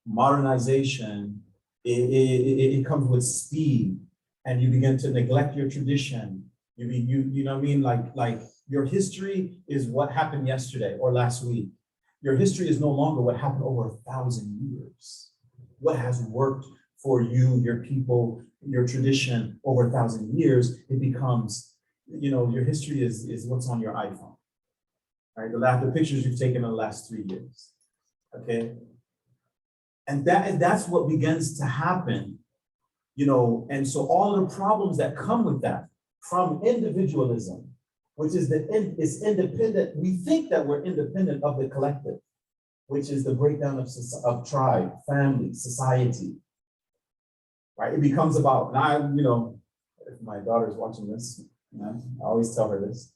modernization, it comes with speed, and you begin to neglect your tradition. You know what I mean? Like your history is what happened yesterday or last week. Your history is no longer what happened over 1,000 years. What has worked for you, your people, your tradition over 1,000 years, it becomes, your history is what's on your iPhone, right? The pictures you've taken in the last 3 years, okay? And that's what begins to happen, and so all of the problems that come with that, from individualism, which is is independent. We think that we're independent of the collective, which is the breakdown of tribe, family, society, right? It becomes about, and if my daughter's watching this, I always tell her this.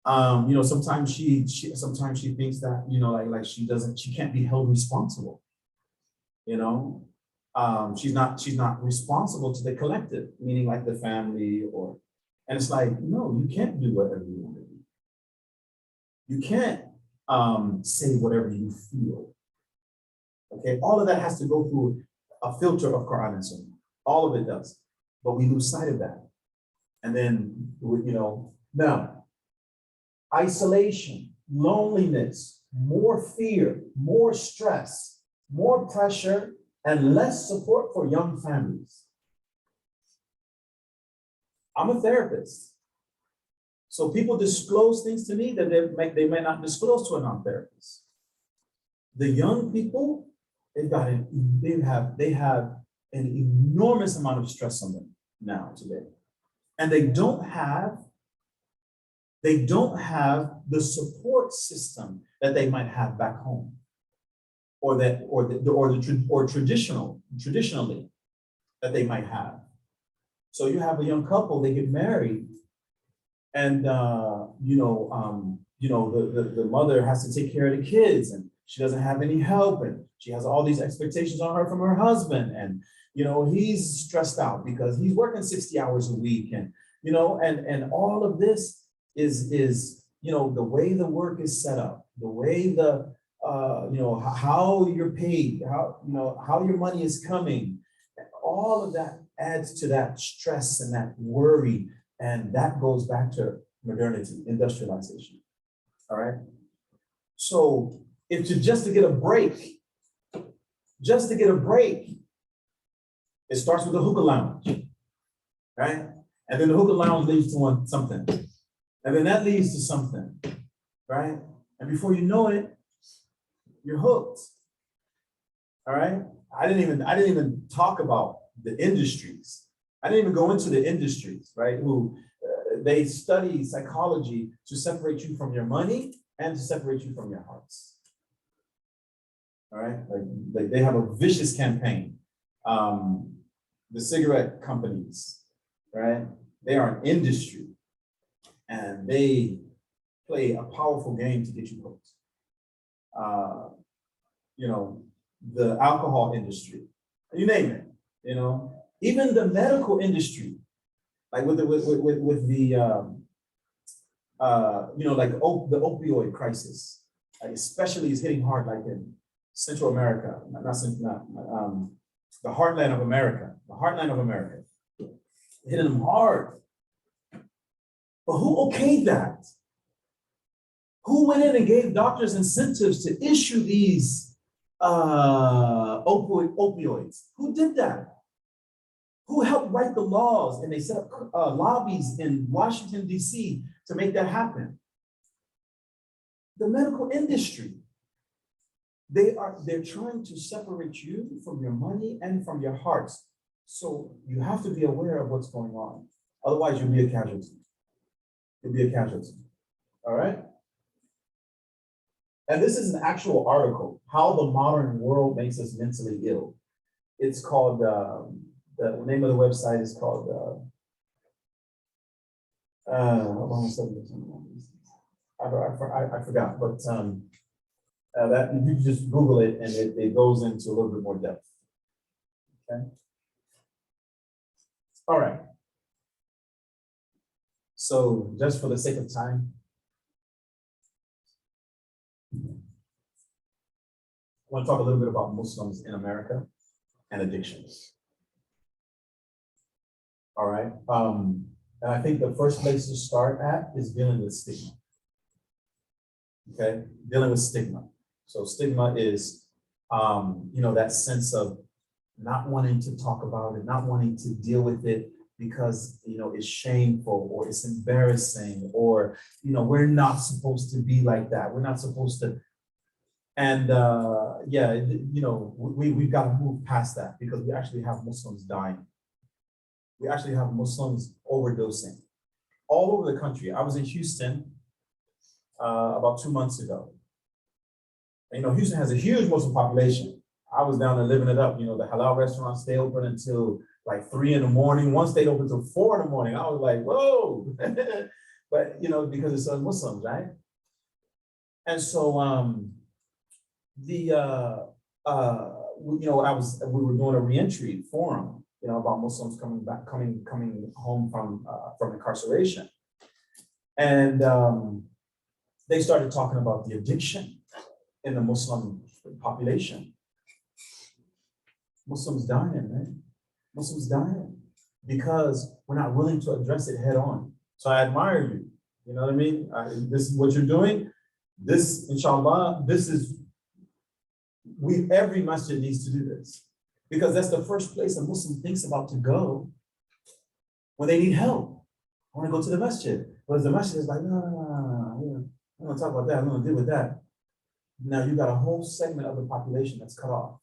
Sometimes sometimes she thinks that, like she can't be held responsible. She's not responsible to the collective, meaning like the family and it's like, no, you can't do whatever you want to do. You can't say whatever you feel. Okay, all of that has to go through a filter of Quran and Sunnah. All of it does, but we lose sight of that. And then, now, isolation, loneliness, more fear, more stress, more pressure, and less support for young families. I'm a therapist. So people disclose things to me that they may not disclose to a non-therapist. The young people, they have an enormous amount of stress on them now today. And they don't have the support system that they might have back home, traditionally that they might have. So you have a young couple, they get married, and the mother has to take care of the kids, and she doesn't have any help, and she has all these expectations on her from her husband, and he's stressed out because he's working 60 hours a week, and and all of this is the way the work is set up, the way how you're paid, how your money is coming, all of that adds to that stress and that worry, and that goes back to modernity, industrialization. All right. So just to get a break, it starts with the hookah lounge, right? And then the hookah lounge leads to something, and then that leads to something, right? And before you know it, you're hooked. All right. I didn't even talk about the industries. I didn't even go into the industries, right? Who they study psychology to separate you from your money and to separate you from your hearts. All right. Like they have a vicious campaign. The cigarette companies, right? They are an industry, and they play a powerful game to get you hooked. The alcohol industry, you name it, even the medical industry, like with the the opioid crisis, like especially is hitting hard, like in Central America, the heartland of America, hitting them hard. But who okayed that? Who went in and gave doctors incentives to issue these opioids? Who did that? Who helped write the laws? And they set up lobbies in Washington, D.C. to make that happen. The medical industry. They're trying to separate you from your money and from your hearts. So you have to be aware of what's going on. Otherwise, you'll be a casualty. All right? And this is an actual article, How the Modern World Makes Us Mentally Ill. It's called, the name of the website is called, hold on a second. I forgot, but that you can just Google it, and it goes into a little bit more depth. Okay. All right. So just for the sake of time, I want to talk a little bit about Muslims in America and addictions. All right. And I think the first place to start at is dealing with stigma. Okay, dealing with stigma. So stigma is, that sense of not wanting to talk about it, not wanting to deal with it because, it's shameful or it's embarrassing, or, we're not supposed to be like that. We're not supposed to. And we've got to move past that, because we actually have Muslims dying. We actually have Muslims overdosing all over the country. I was in Houston about 2 months ago. And, Houston has a huge Muslim population. I was down there living it up. The halal restaurants stay open until like 3 in the morning. One stayed open until 4 in the morning. I was like, whoa. but because it's Muslims, right? And so we were doing a reentry forum, about Muslims coming home from incarceration. And they started talking about the addiction in the Muslim population. Muslims dying, man. Muslims dying because we're not willing to address it head on. So I admire you. You know what I mean? This is what you're doing. This, inshallah, every masjid needs to do this, because that's the first place a Muslim thinks about to go when they need help. I want to go to the masjid. But the masjid is like, no, I'm going to talk about that. I'm going to deal with that. Now you got a whole segment of the population that's cut off.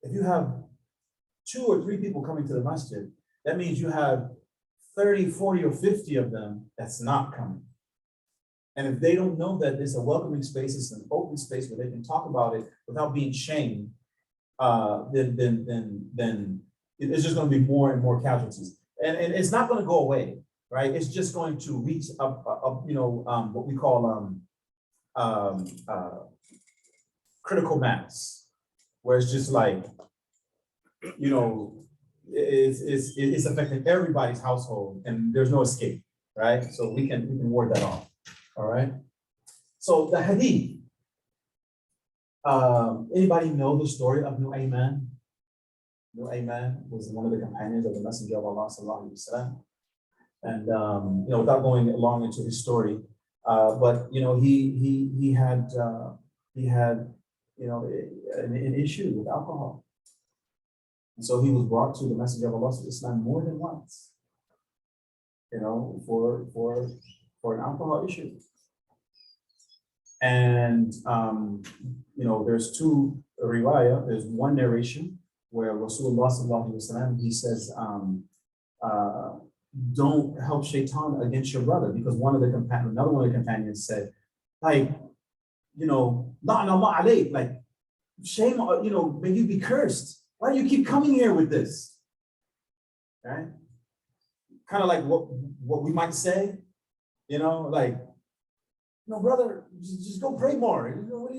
If you have 2 or 3 people coming to the masjid, that means you have 30, 40, or 50 of them that's not coming. And if they don't know that it's a welcoming space, it's an open space where they can talk about it without being shamed, then it's just going to be more and more casualties. And it's not going to go away, right? It's just going to reach up what we call critical mass, where it's just like, it's affecting everybody's household and there's no escape, right? So we can ward that off. All right. So the hadith. Anybody know the story of Nu'ayman? Nu'ayman was one of the companions of the Messenger of Allah sallallahu alaihi wasallam. And without going long into his story, but he had an issue with alcohol. And so he was brought to the Messenger of Allah sallallahu alaihi wasallam more than once, for an alcohol issue. And there's 2 riwayah. There's one narration where Rasulullah sallallahu alaihi wasallam, he says, don't help shaitan against your brother, because another one of the companions said, like, la'na alayk, like, shame, may you be cursed. Why do you keep coming here with this? Right? Kind of like what we might say, like, brother, just go pray more.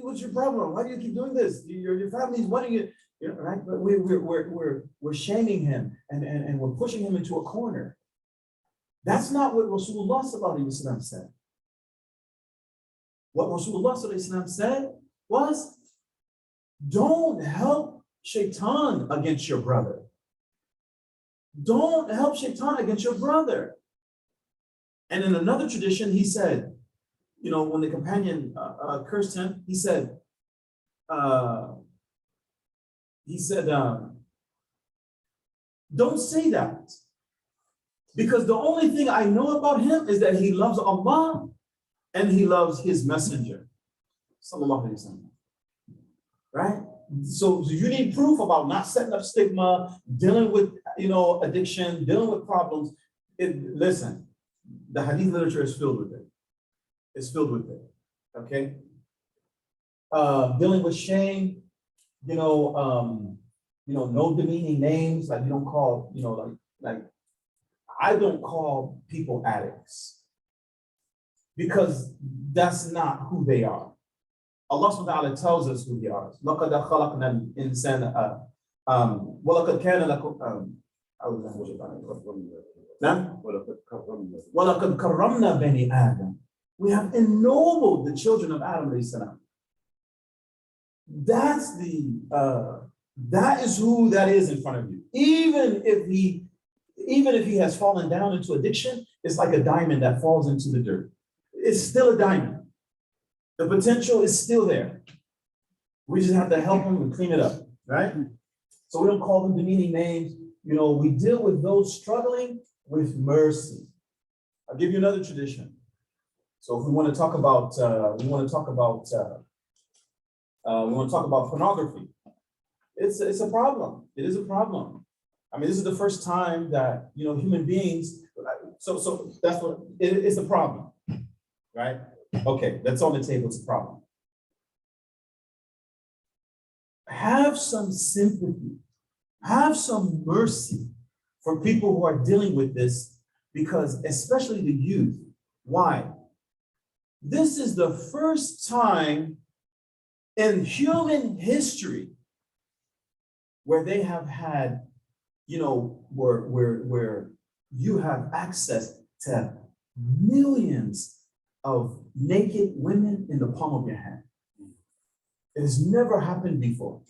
What's your problem? Why do you keep doing this? Your family's wanting you, right? But we're shaming him and we're pushing him into a corner. That's not what Rasulullah sallallahu alaihi wasallam said. What Rasulullah sallallahu alaihi wasallam said was, don't help shaitan against your brother. Don't help shaitan against your brother. And in another tradition, he said, when the companion cursed him, he said, don't say that, because the only thing I know about him is that he loves Allah and he loves his messenger. Sallallahu alaihi wasallam. Right? So you need proof about not setting up stigma, dealing with addiction, dealing with problems. Listen, the hadith literature is filled with it. It's filled with it. Okay. Dealing with shame, no demeaning names, like you don't call, like I don't call people addicts, because that's not who they are. Allah subhanahu wa ta'ala tells us who they are. لَقَدْ خَلَقْنَا الْإِنسَانَ وَلَقَدْ كَانَ لَكُمْ وَلَقَدْ كَرَّمْنَا بَنِي آدَمَ. We have ennobled the children of Adam alayhi salam. That is who that is in front of you. Even if he has fallen down into addiction, it's like a diamond that falls into the dirt. It's still a diamond. The potential is still there. We just have to help them and clean it up, right? So we don't call them demeaning names. We deal with those struggling with mercy. I'll give you another tradition. So if we want to talk about, pornography. It's a problem. It is a problem. I mean, this is the first time that human beings. So that's what it's a problem, right? Okay, that's on the table. It's a problem. Have some sympathy, have some mercy for people who are dealing with this, because especially the youth, Why? This is the first time in human history where they have had, where you have access to millions of naked women in the palm of your hand. It has never happened before.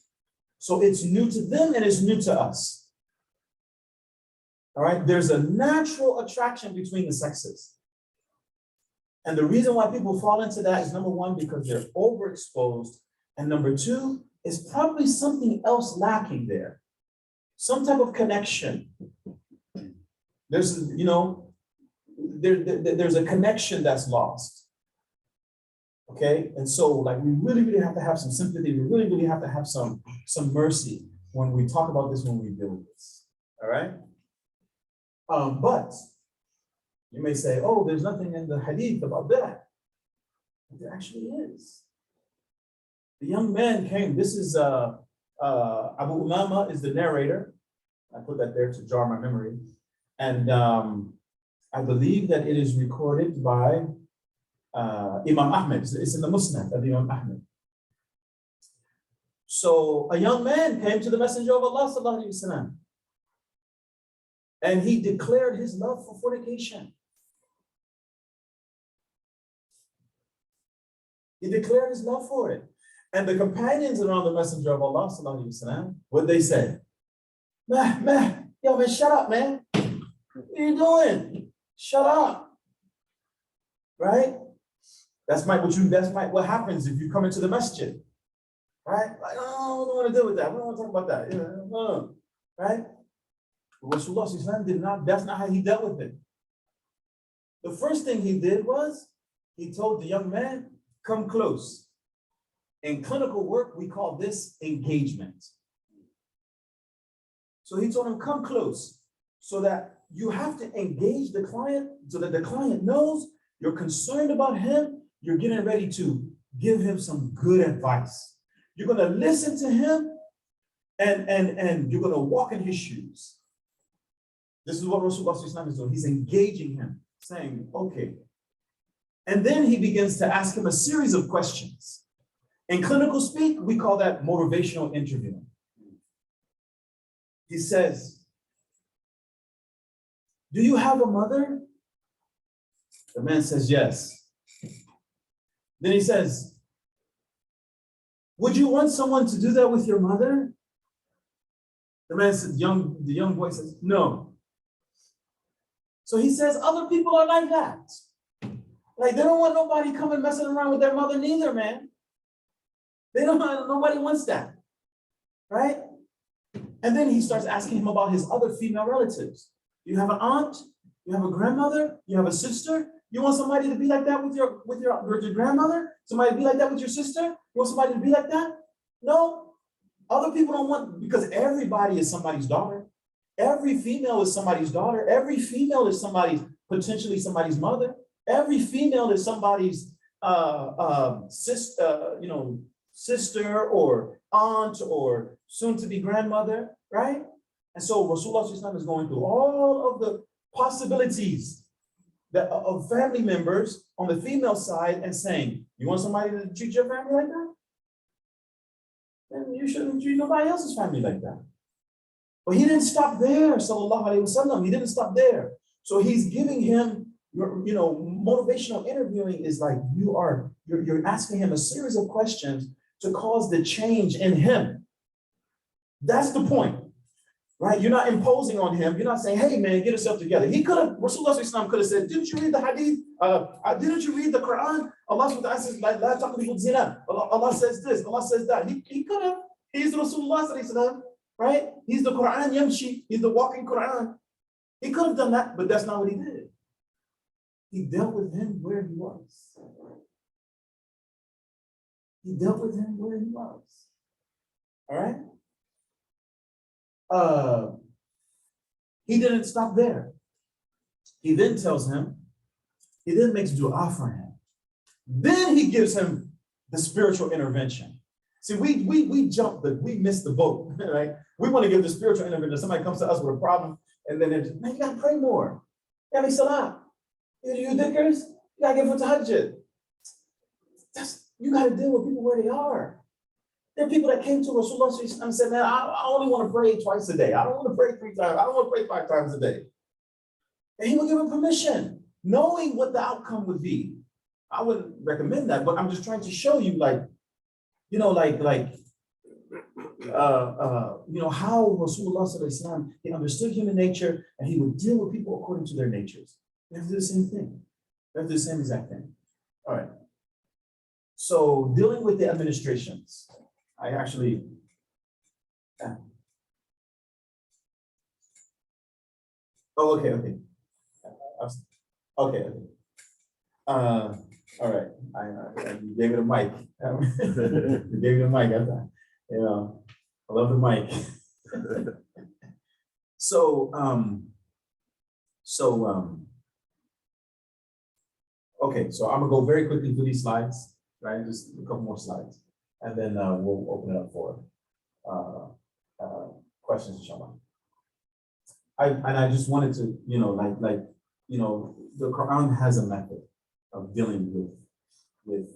So it's new to them and it's new to us. All right, there's a natural attraction between the sexes. And the reason why people fall into that is number one, because they're overexposed. And number two, is probably something else lacking there. Some type of connection. There's, there's a connection that's lost. Okay, and so like we really, really have to have some sympathy. We really, really have to have some mercy when we talk about this, when we deal with this. All right. But you may say, oh, there's nothing in the hadith about that. But there actually is. The young man came. This is Abu Umama is the narrator. I put that there to jar my memory. And I believe that it is recorded by Imam Ahmed. It's in the Musnad of Imam Ahmed. So a young man came to the Messenger of Allah sallallahu alaihi wasallam, and he declared his love for fornication. He declared his love for it. And the companions around the Messenger of Allah sallallahu alaihi wasallam, what they said, yo man, shut up, man. What are you doing? Shut up. Right? That's what happens if you come into the masjid. Right? Like, oh, we don't want to deal with that. We don't want to talk about that. No. Right? But Rasulullah did not, that's not how he dealt with it. The first thing he did was, he told the young man, come close. In clinical work, we call this engagement. So he told him, come close, so that you have to engage the client, so that the client knows you're concerned about him, you're getting ready to give him some good advice. You're going to listen to him, and you're going to walk in his shoes. This is what Rasulullah is doing. He's engaging him, saying, okay. And then he begins to ask him a series of questions. In clinical speak, we call that motivational interviewing. He says, do you have a mother? The man says, yes. Then he says, would you want someone to do that with your mother? The man says, the young boy says, no. So he says, other people are like that. Like they don't want nobody coming messing around with their mother neither, man. They don't, nobody wants that, right? And then he starts asking him about his other female relatives. You have an aunt, you have a grandmother, you have a sister. You want somebody to be like that with your grandmother? Somebody to be like that with your sister? You want somebody to be like that? No, other people don't want, because everybody is somebody's daughter. Every female is somebody's daughter. Every female is potentially somebody's mother. Every female is somebody's sister or aunt or soon-to-be grandmother, right? And so Rasulullah is going through all of the possibilities of family members on the female side and saying, you want somebody to treat your family like that? Then you shouldn't treat nobody else's family like that. But he didn't stop there, sallallahu alaihi wasallam. He didn't stop there. So he's giving him, motivational interviewing is like you're asking him a series of questions to cause the change in him. That's the point, right? You're not imposing on him. You're not saying, hey man, get yourself together. Rasulullah could have said, didn't you read the hadith? Didn't you read the Quran? Allah subhanahu wa ta'ala says, la taqrabu zina. Allah says this, Allah says that. He could have. He's Rasulullah, right? He's the Quran yamshi. He's the walking Quran. He could have done that, but that's not what he did. He dealt with him where he was. He dealt with him where he was. All right? He didn't stop there. He then tells him, he then makes dua for him. Then he gives him the spiritual intervention. See, we missed the boat, right? We want to give the spiritual intervention. Somebody comes to us with a problem, and then they're just, man, you gotta pray more. You gotta make salah. You do dhikkers, You gotta give for tahajjud. You gotta deal with people where they are. There are people that came to Rasulullah and said, man, I only want to pray twice a day. I don't want to pray 3 times. I don't want to pray 5 times a day. And he would give him permission, knowing what the outcome would be. I wouldn't recommend that, but I'm just trying to show you, like, you know, how Rasulullah, he understood human nature and he would deal with people according to their natures. We have to do the same thing. We have to do the same exact thing. All right. So dealing with the administrations, I actually, okay. All right. You gave it a mic. You gave it a mic. I love the mic. Okay, so I'm gonna go very quickly through these slides, right? Just a couple more slides, and then we'll open it up for questions, inshallah. I just wanted to, the Quran has a method of dealing with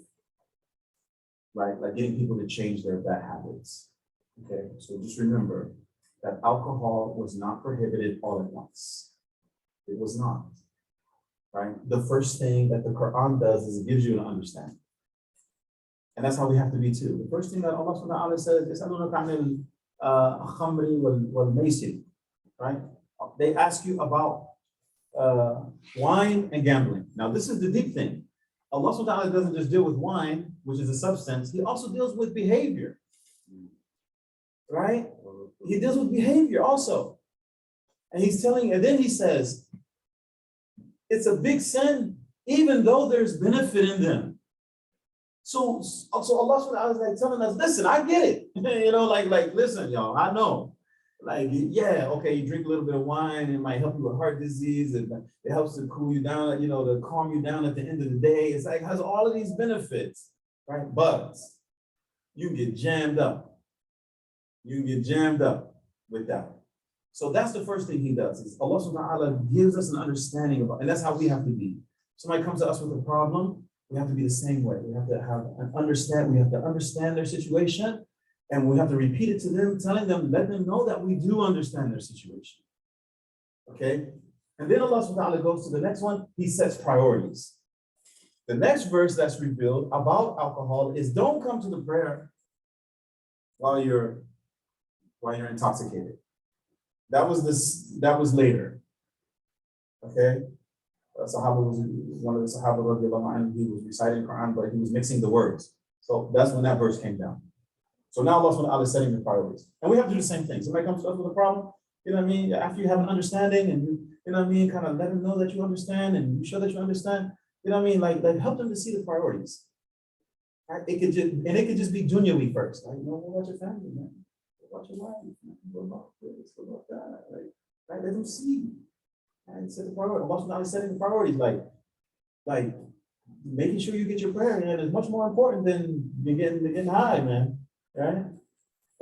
right, like getting people to change their bad habits. Okay, so just remember that alcohol was not prohibited all at once. It was not. Right? The first thing that the Quran does is it gives you an understanding. And that's how we have to be too. The first thing that Allah subhanahu wa ta'ala says is, right? They ask you about wine and gambling. Now, this is the deep thing. Allah subhanahu wa ta'ala doesn't just deal with wine, which is a substance, he also deals with behavior. Right? He deals with behavior also. And he's telling, and then he says, it's a big sin, even though there's benefit in them. So Allah subhanahu wa ta'ala is like telling us, listen, I get it. Listen, y'all, I know. Yeah, okay, you drink a little bit of wine, it might help you with heart disease, and it helps to cool you down, to calm you down at the end of the day. It's like, it has all of these benefits, right? But you get jammed up. You get jammed up with that. So that's the first thing he does, is Allah subhanahu wa ta'ala gives us an understanding about, and that's how we have to be. Somebody comes to us with a problem, we have to be the same way. We have to understand their situation, and we have to repeat it to them, telling them, let them know that we do understand their situation. Okay? And then Allah subhanahu wa ta'ala goes to the next one, he sets priorities. The next verse that's revealed about alcohol is, don't come to the prayer while you're intoxicated. That was later. Okay? Sahaba was one of the Sahaba, he was reciting Quran, but he was mixing the words. So that's when that verse came down. So now Allah subhanahu wa ta'ala is setting the priorities. And we have to do the same thing. Somebody comes to us with a problem, after you have an understanding and kind of let them know that you understand and you show that you understand, like help them to see the priorities. Right? It could just be dunyawi first. Like, what about your family, man? What about your wife? What about this? What about that? Right? Let them see. And set the priority. Allah subhanahu wa ta'ala is setting the priorities, like making sure you get your prayer in is much more important than you getting high, man. Right?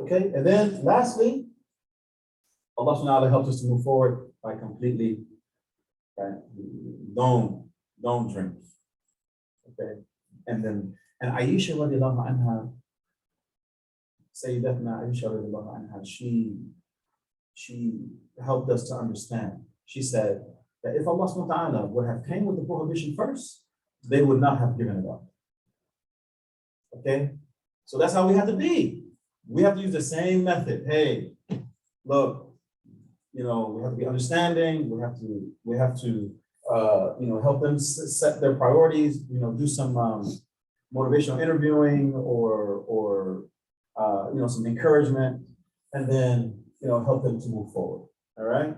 Okay, and then lastly, Allah subhanahu wa ta'ala helps us to move forward by completely, right? Don't drink. Okay, and Aisha radiallahu anha, Sayyidatna Aisha radiallahu anha, she helped us to understand. She said that if Allah subhanahu wa ta'ala would have came with the prohibition first, they would not have given it up. Okay? So that's how we have to be. We have to use the same method. Hey, look, we have to be understanding. We have to help them set their priorities, do some motivational interviewing or some encouragement, and then, help them to move forward. All right.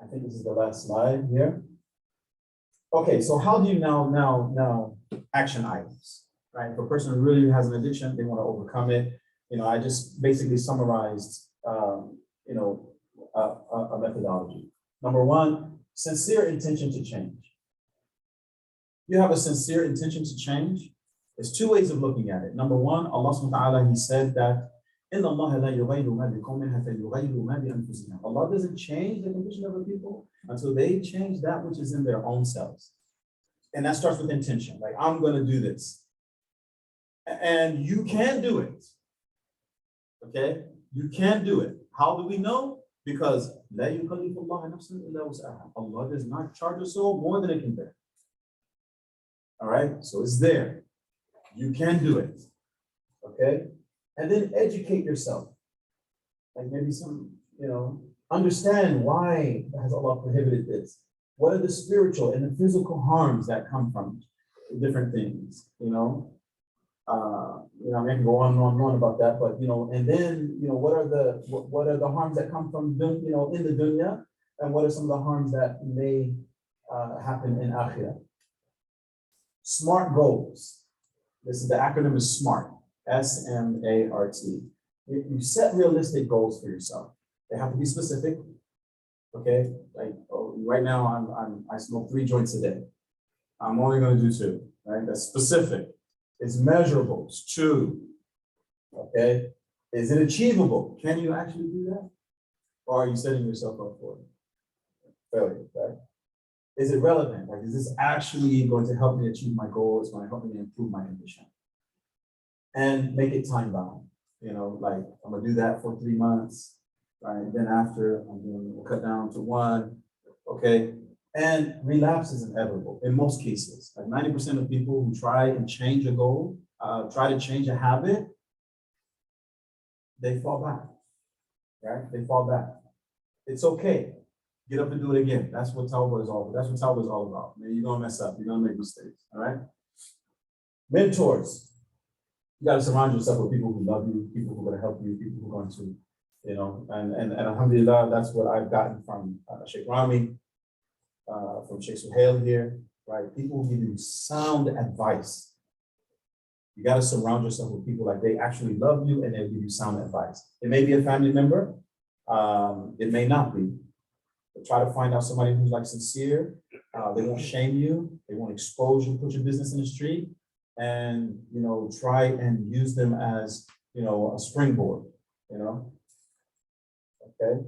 I think this is the last slide here. Okay, so how do you now action items, right? For a person who really has an addiction, they want to overcome it. I just basically summarized, a methodology. Number one, sincere intention to change. You have a sincere intention to change. There's two ways of looking at it. Number one, Allah subhanahu wa ta'ala, he said that Allah doesn't change the condition of the people until they change that which is in their own selves. And that starts with intention. Like, I'm going to do this. And you can do it. Okay? You can do it. How do we know? Because Allah does not charge a soul more than it can bear. All right? So it's there. You can do it. Okay? And then educate yourself. Like maybe some, understand why has Allah prohibited this? What are the spiritual and the physical harms that come from different things? I can go on and on and on about that, but and then what are the harms that come from in the dunya, and what are some of the harms that may happen in akhirah? SMART goals. This is the acronym is SMART. SMART. You set realistic goals for yourself. They have to be specific. Okay, like right now I smoke 3 joints a day. I'm only going to do 2. Right, that's specific. It's measurable. It's true. Okay, is it achievable? Can you actually do that, or are you setting yourself up for failure? Right? Is it relevant? Like, is this actually going to help me achieve my goal? It's going to help me improve my condition, and make it time bound. Like I'm gonna do that for 3 months, right? Then after I'm going to cut down to 1, okay? And relapse is inevitable in most cases. Like 90% of people who try and change a goal, try to change a habit, they fall back, right? They fall back. It's okay. Get up and do it again. That's what Tawbah is all about. That's what Tawbah is all about. Man, you're gonna mess up. You're gonna make mistakes, all right? Mentors. You got to surround yourself with people who love you, people who are going to help you, people who are going to, and alhamdulillah, that's what I've gotten from Sheikh Rami, from Sheikh Suhail here, right? People who give you sound advice. You got to surround yourself with people like they actually love you and they'll give you sound advice. It may be a family member, it may not be. But try to find out somebody who's like sincere. They won't shame you, they won't expose you, put your business in the street. And try and use them as a springboard. Okay.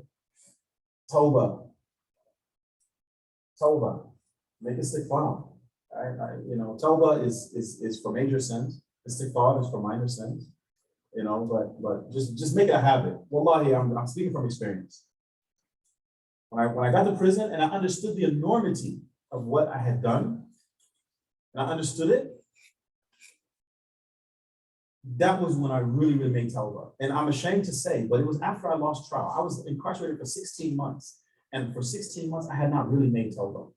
Tawbah, make istighfar. Tawbah is for major sins. Istighfar is for minor sins. But just make it a habit. Wallahi, I'm speaking from experience. When I got to prison and I understood the enormity of what I had done, and I understood it. That was when I really made tawbah. And I'm ashamed to say, but it was after I lost trial. I was incarcerated for 16 months. And for 16 months, I had not really made tawbah.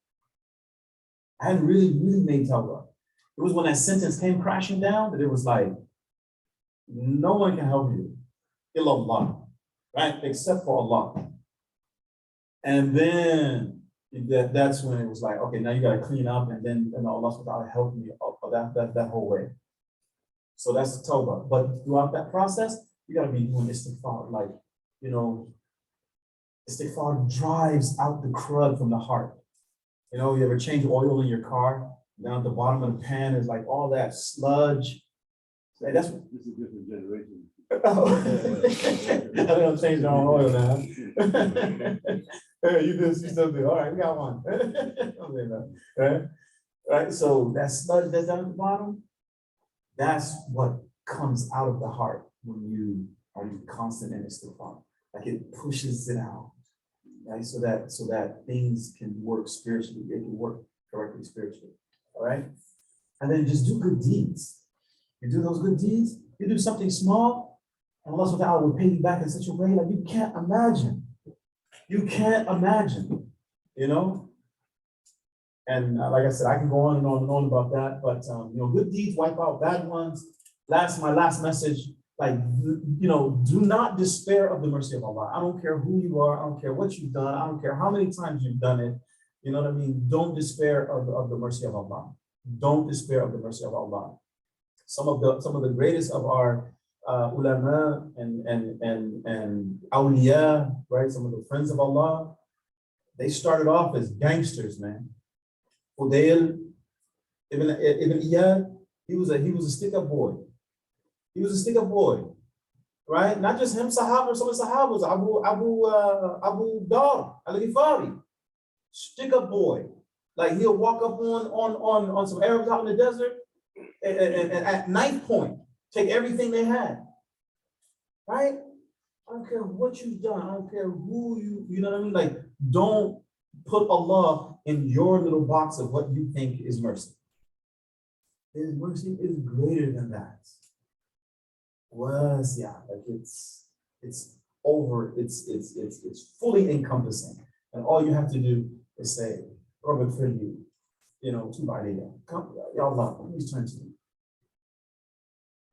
I hadn't really made tawbah. It was when that sentence came crashing down that it was like, no one can help you. Illallah, right? Except for Allah. And then that's when it was like, okay, now you got to clean up. And then Allah subhanahu wa ta'ala helped me that whole way. So that's the tawbah. But throughout that process, you got to be doing istighfar. Like, istighfar drives out the crud from the heart. You ever change oil in your car? Down at the bottom of the pan is like all that sludge. Hey, that's what This is a different generation. I don't change your own oil now. Hey, you this, you still do. All right, we got one. Right? So that sludge that's down at the bottom, that's what comes out of the heart when you are constant in istighfar. Like it pushes it out, right? So that things can work spiritually. They can work correctly spiritually. All right. And then just do good deeds. You do those good deeds, you do something small, and Allah subhanahu wa ta'ala will pay you back in such a way like you can't imagine. You can't imagine, And like I said, I can go on and on and on about that, but good deeds wipe out bad ones. My last message, do not despair of the mercy of Allah. I don't care who you are, I don't care what you've done, I don't care how many times you've done it. You know what I mean? Don't despair of the mercy of Allah. Don't despair of the mercy of Allah. Some of the greatest of our ulama and awliya, right? Some of the friends of Allah, they started off as gangsters, man. Fudail ibn Iyad, he was a stick-up boy. He was a stick-up boy, right? Not just him, Sahaba, some of the Sahabas, Abu Dar al-Ghifari, stick-up boy. Like he'll walk up on some Arabs out in the desert and at knife point, take everything they had. Right? I don't care what you've done. I don't care who you know what I mean? Like, don't put Allah in your little box of what you think is mercy. His mercy is greater than that. Was yeah, like it's over, it's fully encompassing. And all you have to do is say, Robert for you know, to come, Ya Allah, please turn to me.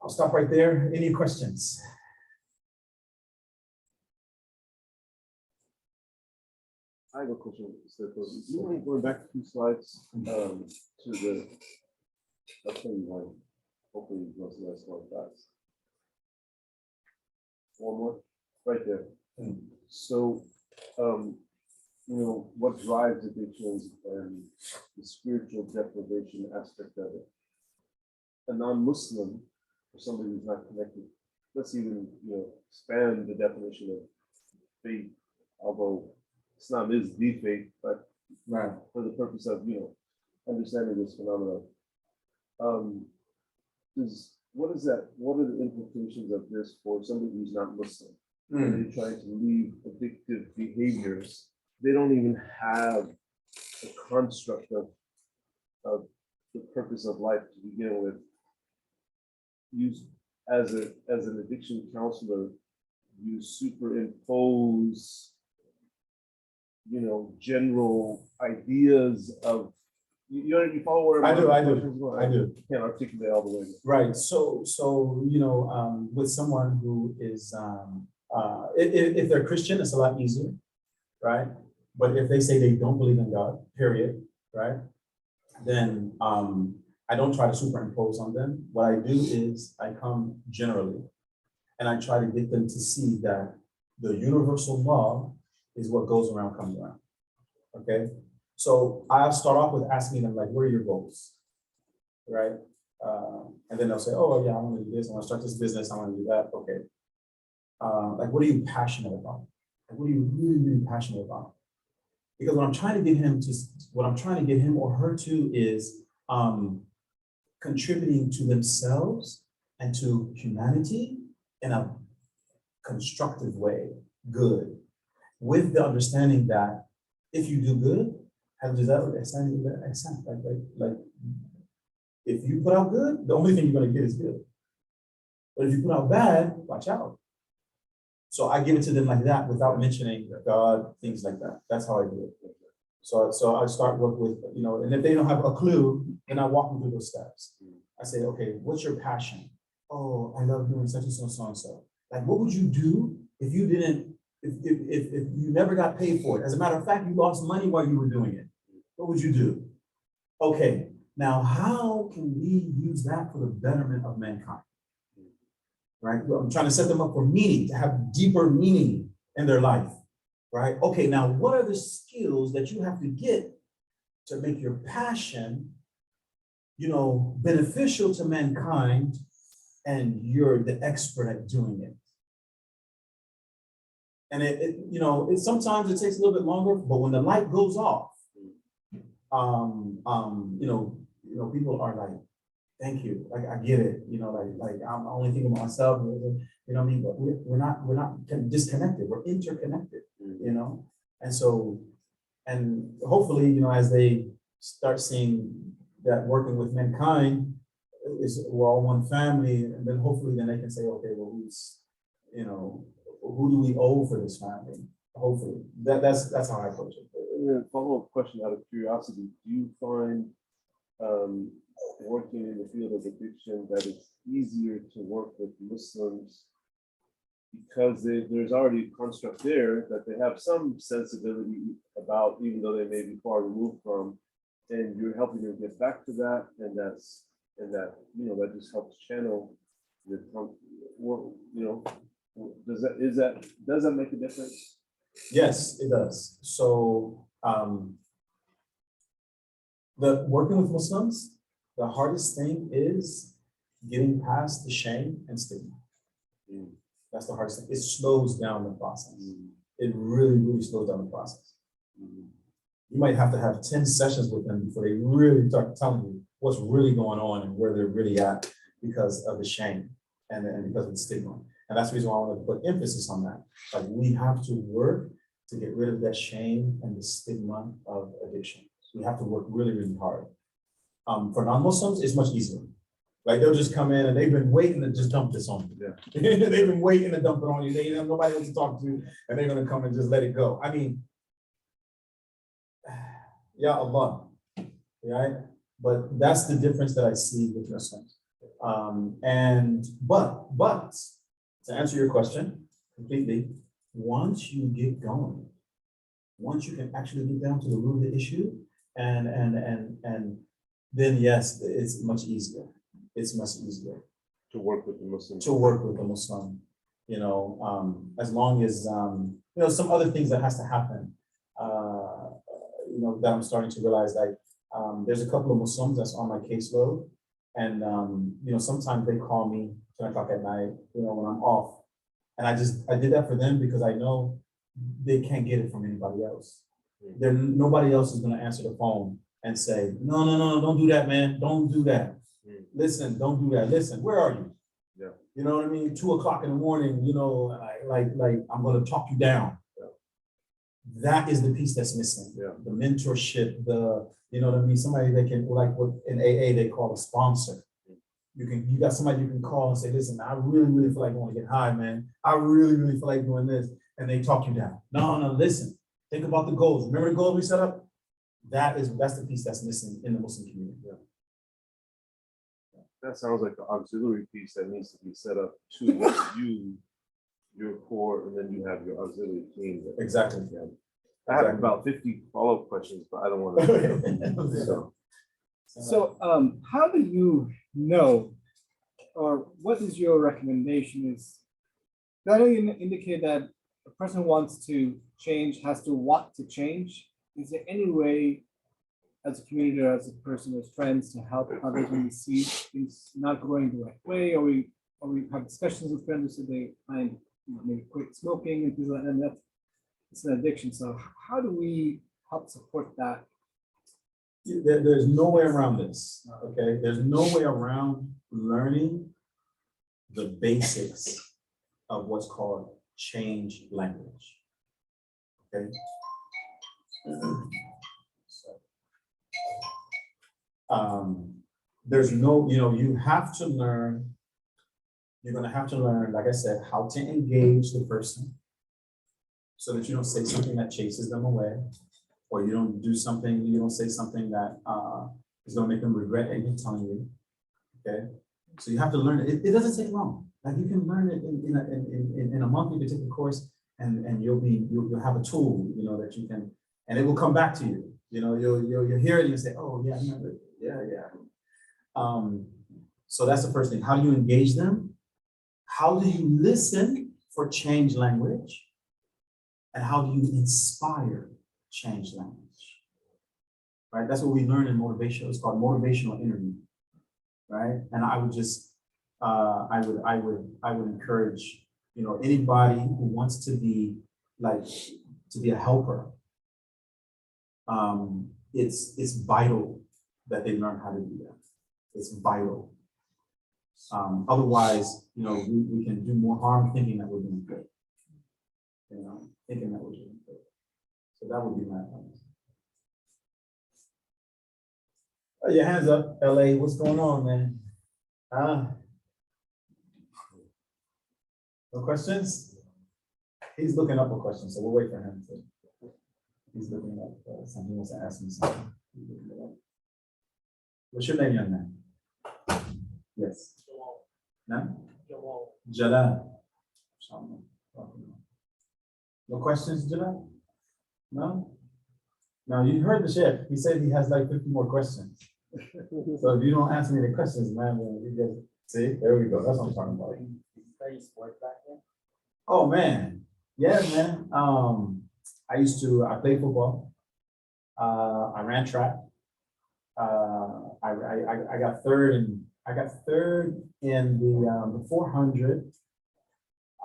I'll stop right there. Any questions? I have a question. So, do you mind going back a few slides to the, I'll tell you one. Hopefully you don't see that slide fast. One more, right there. So, you know, what drives addictions and the spiritual deprivation aspect of it. A non-Muslim, or somebody who's not connected, let's even, you know, expand the definition of faith, although Islam is the faith, but Right. for the purpose of, you know, understanding this phenomenon. What is that? What are the implications of this for somebody who's not Muslim? When they try to leave addictive behaviors, they don't even have a construct of the purpose of life to begin with. You, as an addiction counselor, you superimpose, you know, general ideas of, you follow where I do. I can't articulate all the way. Right. So you know, with someone who is if they're Christian, it's a lot easier, right? But if they say they don't believe in God, period, right? Then I don't try to superimpose on them. What I do is I come generally and I try to get them to see that the universal law is what goes around comes around. Okay. So I'll start off with asking them, like, what are your goals? Right? And then they'll say, oh yeah, I want to do this, I want to start this business, I want to do that. Okay. Like, what are you passionate about? Like, what are you really, really passionate about? Because what I'm trying to get him or her to is contributing to themselves and to humanity in a constructive way, good, with the understanding that if you do good, like if you put out good, the only thing you're going to get is good. But if you put out bad, watch out. So I give it to them like that without mentioning God, things like that. That's how I do it. So I start work with, you know, and if they don't have a clue, then I walk them through those steps. I say, okay, what's your passion? Oh, I love doing such and so, so and so. Like, what would you do if you didn't, if you never got paid for it? As a matter of fact, you lost money while you were doing it. What would you do? Okay, now how can we use that for the betterment of mankind? Right? I'm trying to set them up for meaning, to have deeper meaning in their life. Right? Okay, now what are the skills that you have to get to make your passion, you know, beneficial to mankind, and you're the expert at doing it? And sometimes it takes a little bit longer, but when the light goes off, people are like, thank you, like I get it, you know, like I'm only thinking about myself, you know what I mean? But we're not disconnected, we're interconnected, you know? And so, and hopefully, you know, as they start seeing that working with mankind we're all one family, and then hopefully then they can say, okay, well, who do we owe for this family? Hopefully, that's how I approach it. And then follow-up question out of curiosity: do you find working in the field of addiction that it's easier to work with Muslims because there's already a construct there that they have some sensibility about, even though they may be far removed from, and you're helping them get back to that, and that just helps channel the, does that make a difference? Yes, it does. So the working with Muslims, the hardest thing is getting past the shame and stigma. That's the hardest thing. It slows down the process. It really, really slows down the process. you might have to have 10 sessions with them before they really start telling you what's really going on and where they're really at because of the shame and because of the stigma. And that's the reason why I wanted to put emphasis on that. Like we have to work to get rid of that shame and the stigma of addiction. We have to work really, really hard. For non-Muslims, it's much easier. Like they'll just come in and they've been waiting to just dump this on you. Yeah. They've been waiting to dump it on you. They have nobody else to talk to, and they're gonna come and just let it go. I mean, Ya Allah, right? But that's the difference that I see with Muslims. But to answer your question completely, once you get going, once you can actually get down to the root of the issue, and then yes, it's much easier. It's much easier to work with the Muslim. To work with the Muslim, as long as some other things that has to happen. That I'm starting to realize, like there's a couple of Muslims that's on my caseload, and sometimes they call me 10 o'clock at night, when I'm off, and I did that for them because I know they can't get it from anybody else. Nobody else is going to answer the phone and say, no, don't do that, man, don't do that. Listen, don't do that. Listen, where are you? Yeah. You know what I mean? 2 o'clock in the morning, like I'm going to talk you down. That is the piece that's missing. Yeah. The mentorship, somebody that can, like what in AA they call a sponsor. You got somebody you can call and say, listen, I really, really feel like I want to get high, man. I really, really feel like doing this. And they talk you down. No, listen, think about the goals. Remember the goals we set up? That's the piece that's missing in the Muslim community. Yeah. That sounds like the auxiliary piece that needs to be set up to your core, and then you have your auxiliary team. Exactly. Yeah. I have about 50 follow-up questions, but I don't want to. So how do you know, or what is your recommendation is, I know you indicate that a person who wants to change has to want to change. Is there any way as a community or as a person, as friends, to help others when we see things not going the right way, or we have discussions with friends so they find maybe quit smoking and things like that, and it's an addiction. So how do we help support that? There's no way around this, okay? There's no way around learning the basics of what's called change language, okay? There's no, you have to learn, you're gonna have to learn, like I said, how to engage the person so that you don't say something that chases them away, or you don't say something that is gonna make them regret anything telling you, okay? So you have to learn it. It doesn't take long. Like you can learn it in a month. You can take a course and you'll have a tool, that you can, and it will come back to you. You'll hear it and you say, oh yeah, I remember. Yeah. So that's the first thing. How do you engage them? How do you listen for change language? And how do you inspire change language? Right? That's what we learn in motivation. It's called motivational interview. Right? And I would just, I would encourage, anybody who wants to be a helper. It's vital that they learn how to do that. It's vital. Otherwise, we can do more harm thinking that we're doing good. Thinking that we're doing good. So that would be my advice. Oh, your hands up, LA. What's going on, man? No questions? He's looking up a question, so we'll wait for him. He's looking up something. He wants to ask me something. What's your name, young man? Yes. No? Jalal. No questions, Jalal? No? Now you heard the chef. He said he has like 50 more questions. So if you don't answer me the questions, man, you just see, there we go. That's what I'm talking about. Study sport back then? Oh man. Yeah, man. I played football. I ran track. I got third in the 400.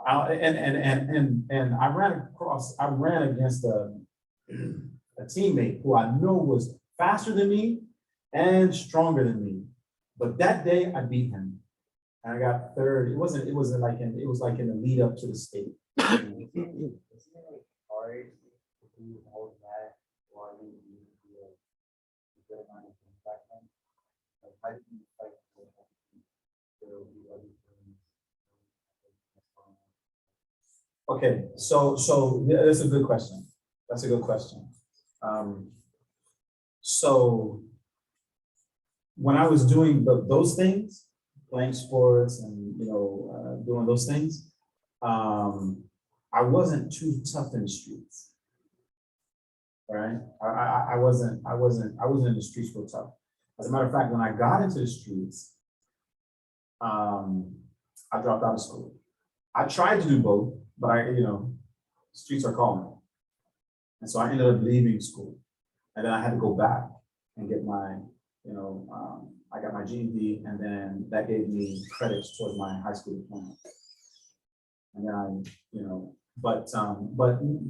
And I ran against a teammate who I know was faster than me and stronger than me. But that day I beat him. And I got third. It was like in the lead up to the state. Okay, so yeah, that's a good question. That's a good question. So when I was doing those things, playing sports and doing those things, I wasn't too tough in the streets. Right? I wasn't in the streets real tough. As a matter of fact, when I got into the streets, I dropped out of school. I tried to do both, but streets are calling. And so I ended up leaving school. And then I had to go back and get my, I got my GED, and then that gave me credits towards my high school diploma. And then but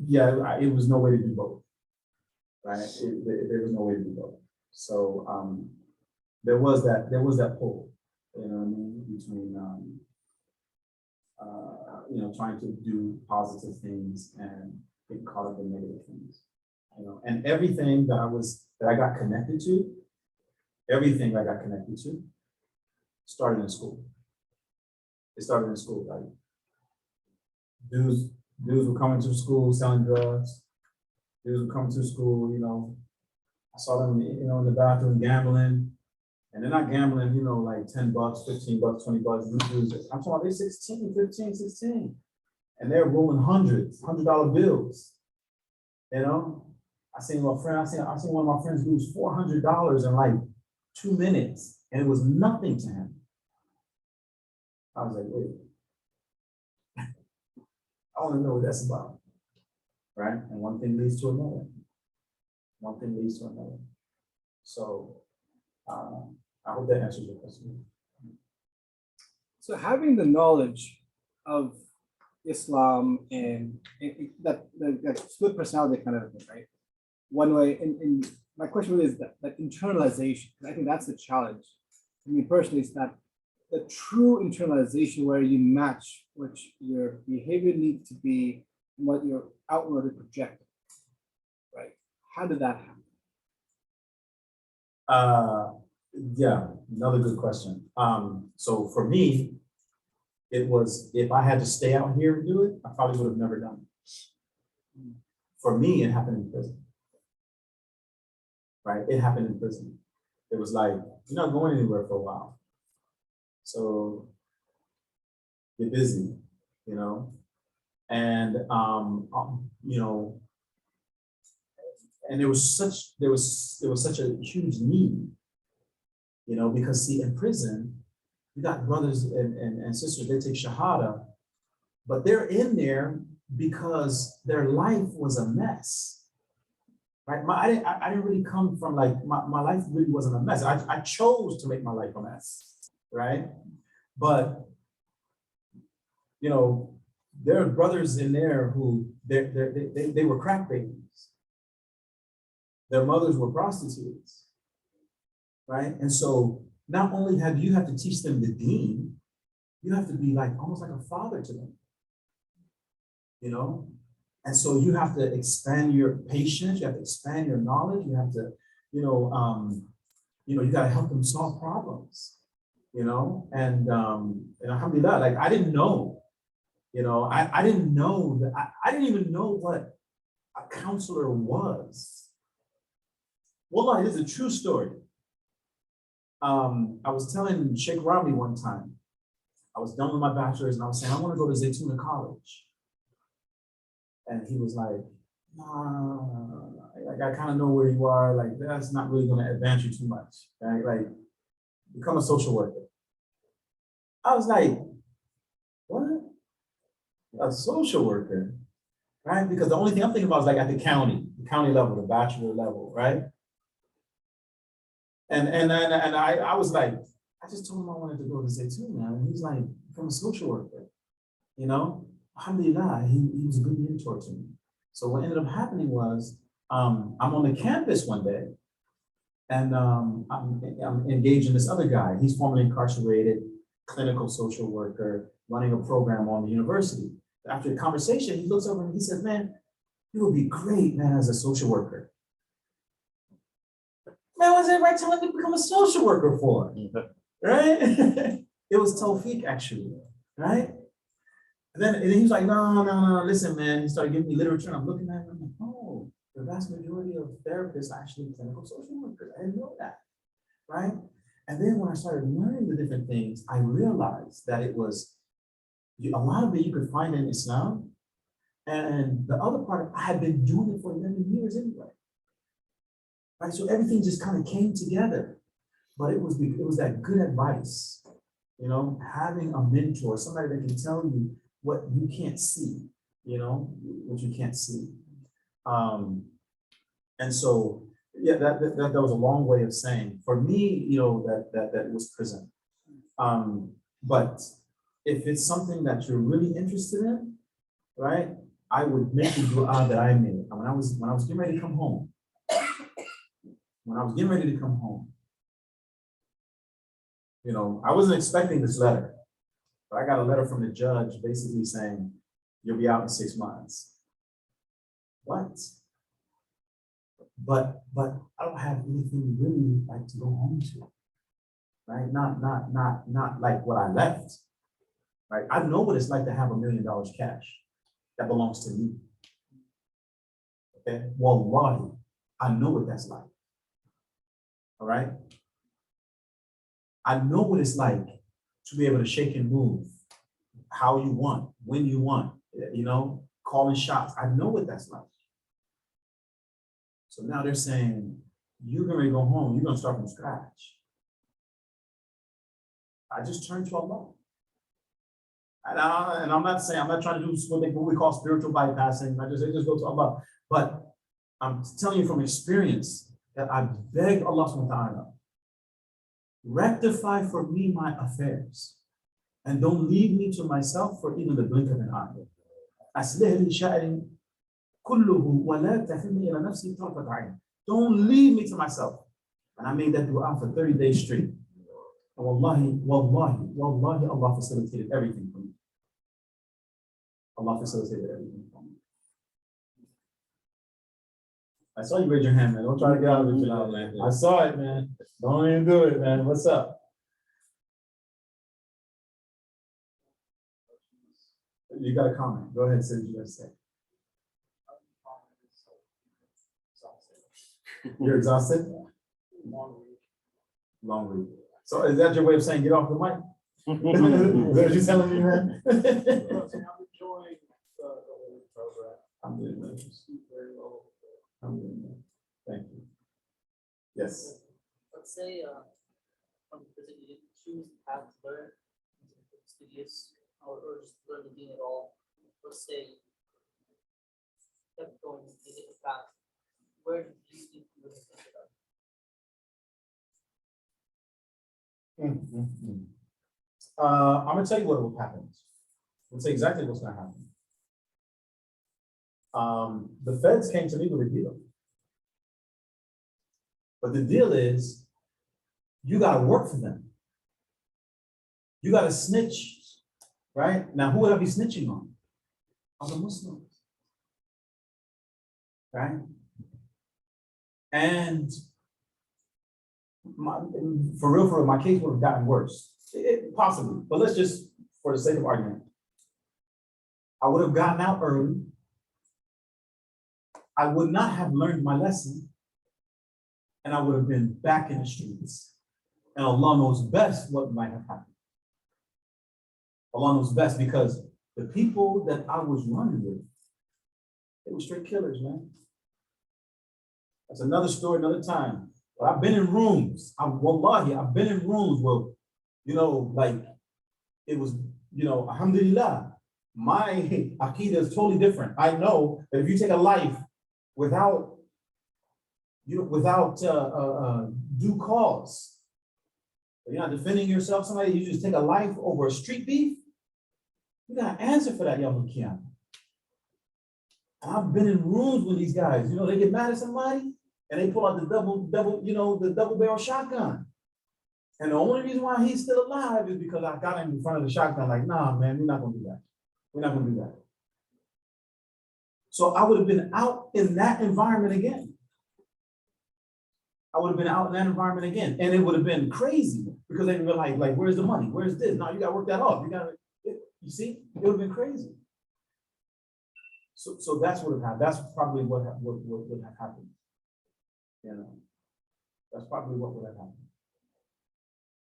yeah, it was no way to do both, right? There was no way to do both. So there was that pull, between trying to do positive things and getting caught up in negative things, and everything that I got connected to, started in school. It started in school, right? Dudes were coming to school selling drugs. Dudes were coming to school, I saw them, in the bathroom gambling. And they're not gambling, like $10, $15, $20. These dudes, I'm talking about they're 16, 15, 16. And they're rolling $100 bills. I seen one of my friends lose $400 in like 2 minutes, and it was nothing to him. I was like, wait. I want to know what that's about. Right? And one thing leads to another. So I hope that answers your question. So having the knowledge of Islam and that split personality kind of thing, right? One way, and my question really is that internalization. I think that's the challenge. I mean, personally, it's that the true internalization where you match what your behavior needs to be and what you're outwardly projecting, right? How did that happen? Yeah, another good question. So for me, it was, if I had to stay out here and do it, I probably would have never done it. For me, it happened in prison. Right? It happened in prison. It was like, you're not going anywhere for a while. So get busy, and and there was such a huge need, because see, in prison, you got brothers and sisters, they take Shahada, but they're in there because their life was a mess. Right? I didn't really come from my life really wasn't a mess. I chose to make my life a mess. Right? But there are brothers in there who they were crack babies. Their mothers were prostitutes. Right? And so not only do you have to teach them the deen, you have to be almost like a father to them. And so you have to expand your patience, you have to expand your knowledge, you have to, you got to help them solve problems, and alhamdulillah, I didn't know, I didn't know that, I didn't even know what a counselor was. Wallah, this is a true story. I was telling Sheikh Rami one time, I was done with my bachelor's and I was saying, I want to go to Zaytuna College. And he was like, nah, I kind of know where you are. That's not really going to advance you too much. Right? Become a social worker. I was like, what? A social worker? Right? Because the only thing I'm thinking about is at the county level, the bachelor level, right? And I was like, I just told him I wanted to go to Zaytuna. And he's like, become a social worker, Alhamdulillah, he was a good mentor to me. So what ended up happening was, I'm on the campus one day, and I'm engaging this other guy. He's formerly incarcerated, clinical social worker, running a program on the university. After the conversation, he looks over and he says, "Man, you would be great, man, as a social worker." Man, what's everybody telling me to become a social worker for? Right? It was Tawfiq, actually, right? And he was like, no, listen, man. He started giving me literature, and I'm looking at it, and I'm like, oh, the vast majority of therapists are actually clinical social workers. I didn't know that, right? And then when I started learning the different things, I realized that it was, a lot of it you could find in Islam, and the other part, I had been doing it for 11 years anyway. Right, so everything just kind of came together, but it was that good advice, having a mentor, somebody that can tell you what you can't see, what you can't see. And so, yeah, that was a long way of saying, for me, that was prison. But if it's something that you're really interested in, right, I would make the dua that I made. And when I was getting ready to come home, I wasn't expecting this letter, but I got a letter from the judge basically saying, you'll be out in 6 months. What? But I don't have anything really like to go home to, right? Not like what I left, right? I know what it's like to have $1 million cash that belongs to me. Okay, wallahi, I know what that's like. All right. I know what it's like to be able to shake and move how you want, when you want, calling shots. I know what that's like. So now they're saying, you're going to go home, you're going to start from scratch. I just turned to Allah. And I'm not trying to do what we call spiritual bypassing. I just go to Allah. But I'm telling you from experience that I beg Allah subhanahu wa ta'ala, rectify for me my affairs and don't leave me to myself for even the blink of an eye. أصلح لي شأني كله ولا تكلني إلى نفسي طرفة عين. Don't leave me to myself. And I made that dua for 30 days straight. And wallahi, Allah facilitated everything for me. Allah facilitated everything for me. I saw you raise your hand, man. Don't try to get out of it now, man. I saw it, man. Don't even do it, man. What's up? You got a comment. Go ahead, say what you got to say. You're exhausted? Long week. So is that your way of saying get off the mic? Is that what you're telling me, man? I'm enjoying the whole program. I'm doing that. Very well. I'm doing that. Thank you. Yes. Let's say from the prison you didn't choose the path to learn, studious, or just learn the deen at all. Let's say you kept going in a different path. Where do you think you would have ended up? I'm gonna tell you what will happen. I'll tell you exactly what's gonna happen. The feds came to me with a deal. But the deal is, you gotta work for them. You gotta snitch, right? Now, who would I be snitching on? Other Muslims, right? And for real, my case would have gotten worse. Possibly, but let's just, for the sake of argument, I would have gotten out early. I would not have learned my lesson, and I would have been back in the streets. And Allah knows best what might have happened. Allah knows best, because the people that I was running with, they were straight killers, man. That's another story, another time. But I've been in rooms. I've been in rooms where, like it was, alhamdulillah, my aqidah is totally different. I know that if you take a life without due cause, you're not defending yourself, you just take a life over a street beef, you got to answer for that, Yawm al-Qiyamah. And I've been in rooms with these guys, you know, they get mad at somebody and they pull out the double barrel shotgun. And the only reason why he's still alive is because I got him in front of the shotgun, like, nah, man, we're not gonna do that. We're not gonna do that. So I would have been out in that environment again. And it would have been crazy because they were like, where's the money? Where's this? No, you gotta work that off. You see, it would have been crazy. So that's what would have happened. That's probably what would have happened. You know, that's probably what would have happened.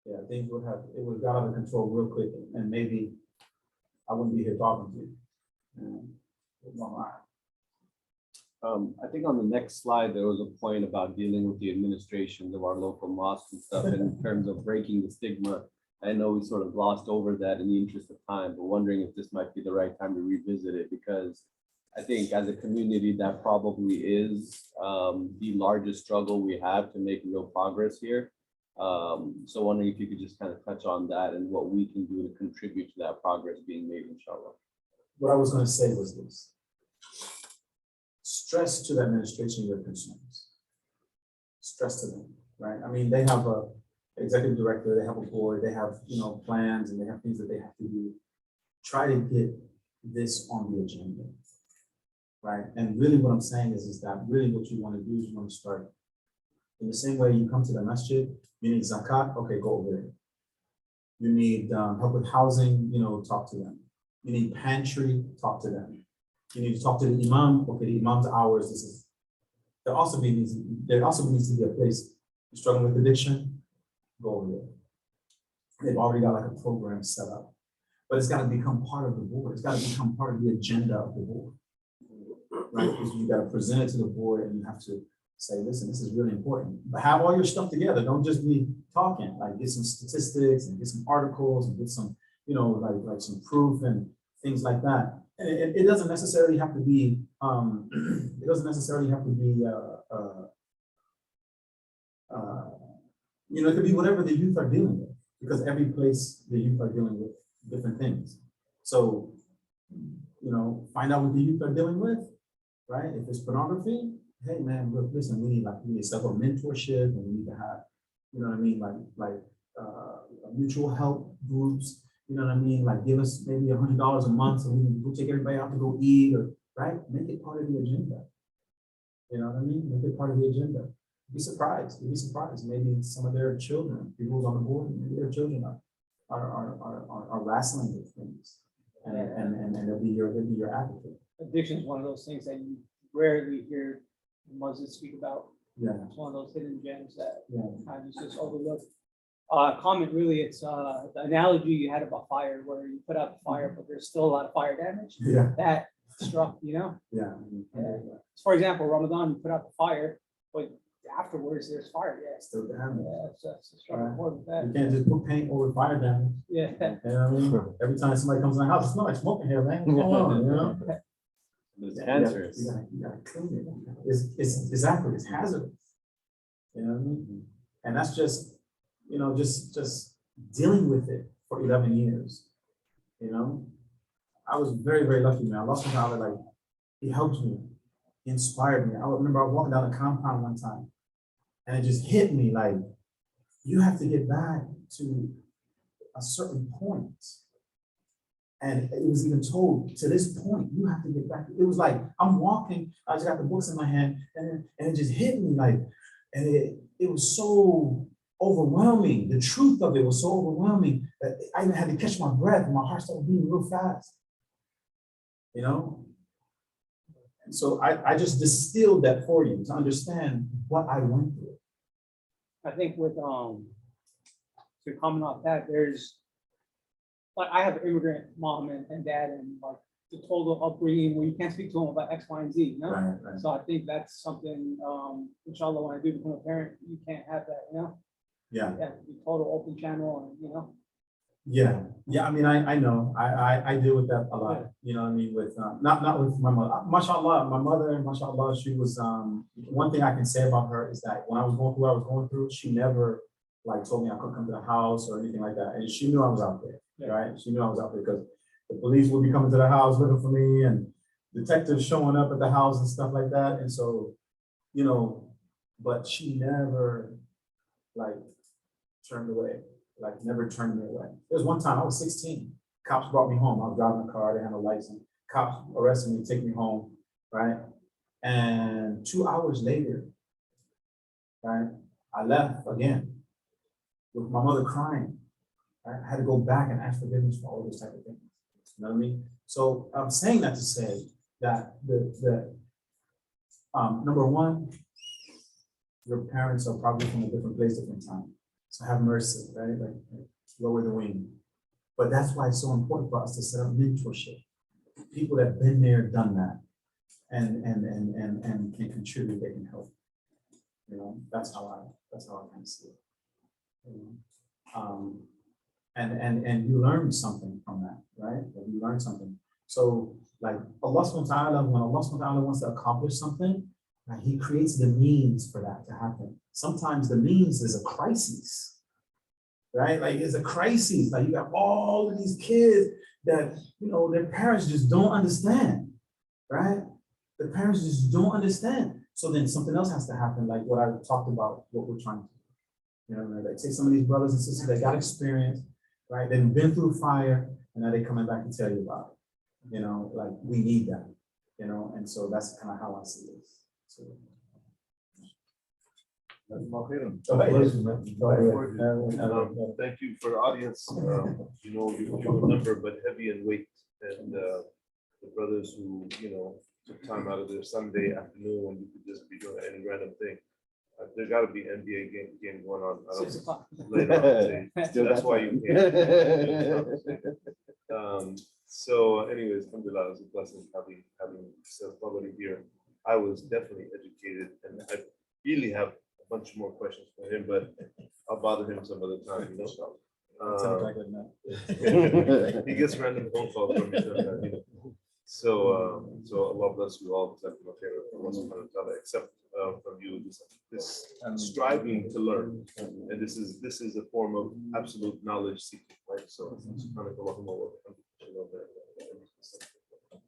Yeah, things would have got out of control real quick, and maybe I wouldn't be here talking to you. I think on the next slide, there was a point about dealing with the administrations of our local mosques and stuff in terms of breaking the stigma. I know we sort of glossed over that in the interest of time, but wondering if this might be the right time to revisit it, because I think as a community, that probably is the largest struggle we have to make real progress here. So wondering if you could just kind of touch on that and what we can do to contribute to that progress being made, inshallah. What I was going to say was this: stress to the administration your concerns. Stress to them, right? I mean, they have a executive director, they have a board, they have, you know, plans, and they have things that they have to do. Try to get this on the agenda, right? And really what I'm saying is that really what you want to do is you want to start in the same way you come to the masjid, you need zakat, okay, go over there. You need help with housing, you know, talk to them. You need pantry, talk to them. You need to talk to the imam, okay, the imam's hours, this is. There also needs to be a place you're struggling with addiction, go over there. They've already got like a program set up, but it's got to become part of the board. It's got to become part of the agenda of the board, right? Because you got to present it to the board and you have to say, listen, this is really important. But have all your stuff together. Don't just be talking. Like get some statistics and get some articles and get some, you know, like some proof and things like that. And it doesn't necessarily have to be. It doesn't necessarily have to be. You know, it could be whatever the youth are dealing with, because every place the youth are dealing with different things. So, you know, find out what the youth are dealing with, right? If it's pornography, hey man, look, listen, we need several mentorship, and we need to have, you know what I mean, like mutual help groups, you know what I mean, like give us maybe $100 a month, so we can go take everybody out to go eat, or right, make it part of the agenda. You know what I mean? Make it part of the agenda. Be surprised. You'd be surprised. Maybe some of their children, people who's on the board, maybe their children are wrestling with things, and they'll be your advocate. Addiction is one of those things that you rarely hear Muslims speak about. Yeah. It's one of those hidden gems that Yeah. kind of just overlooked. Comment really, it's the analogy you had about fire, where you put out the fire, but there's still a lot of fire damage. Yeah. That struck, you know. Yeah. For example, Ramadan, you put out the fire, but afterwards there's fire. Yeah, Still damage. yeah, it's a struggle more with that. You can't just put paint over fire damage. Yeah. You know what I mean? Every time somebody comes in the house, it smells like smoking here, man. What's going on, you know? But it's cancerous. You gotta clean it. It's exactly, it's hazardous. You know what I mean? And that's just, you know, just dealing with it for 11 years. You know, I was very, very lucky, man. I lost my father, like, he helped me, he inspired me. I remember I was walking down the compound one time, and it just hit me like, you have to get back to a certain point. And it was even told, to this point, you have to get back. It was like, I'm walking, I just got the books in my hand, and it just hit me like, and it was so overwhelming. The truth of it was so overwhelming that I even had to catch my breath, and my heart started beating real fast. You know? And so I just distilled that for you to understand what I went through. I think with to comment off that, there's like I have an immigrant mom and dad, and like the total upbringing where you can't speak to them about X, Y, and Z, you know? Right. So I think that's something, inshallah, when I do become a parent, you can't have that, you know? Yeah. Yeah, be total open channel, and you know. Yeah. I mean, I know. I deal with that a lot. You know what I mean? With not with my mother. Mashallah, my mother, mashallah, she was one thing I can say about her is that when I was going through what I was going through, she never like told me I couldn't come to the house or anything like that. And she knew I was out there, right? She knew I was out there because the police would be coming to the house looking for me, and detectives showing up at the house and stuff like that. And so, you know, but she never like turned away, like never turned me away. There was one time I was 16. Cops brought me home. I was driving a car. They had a license. Cops arrested me, take me home, right? And 2 hours later, right, I left again with my mother crying. I had to go back and ask forgiveness for all those type of things. You know what I mean? So I'm saying that to say that number one, your parents are probably from a different place, different time. So have mercy, right? Like lower the wing. But that's why it's so important for us to set up mentorship. People that have been there, done that, and can contribute, they can help. You know, that's how I kind of see it. You know? And you learn something from that, right? Like you learn something. So like Allah subhanahu wa ta'ala, when Allah subhanahu wa ta'ala wants to accomplish something, he creates the means for that to happen. Sometimes the means is a crisis, right? Like it's a crisis. Like you got all of these kids that, you know, their parents just don't understand, right? The parents just don't understand. So then something else has to happen, like what I talked about, what we're trying to do. You know, like say some of these brothers and sisters that got experience, right? They've been through fire, and now they're coming back to tell you about it. You know, like we need that, you know, and so that's kind of how I see this. So, Thank you for the audience. You know, you remember, but heavy in weight, and the brothers who, you know, took time out of their Sunday afternoon when you could just be doing any random thing. There got to be NBA game going on. I 6 o'clock. later on today. That's why you came. So, anyways, alhamdulillah, it was a blessing having Tabari here. I was definitely educated, and I really have a bunch more questions for him, but I'll bother him some other time. You know, he gets random phone calls from me sometimes, you know. So Allah bless you all, except from you, this striving to learn, and this is a form of absolute knowledge seeking, right? So,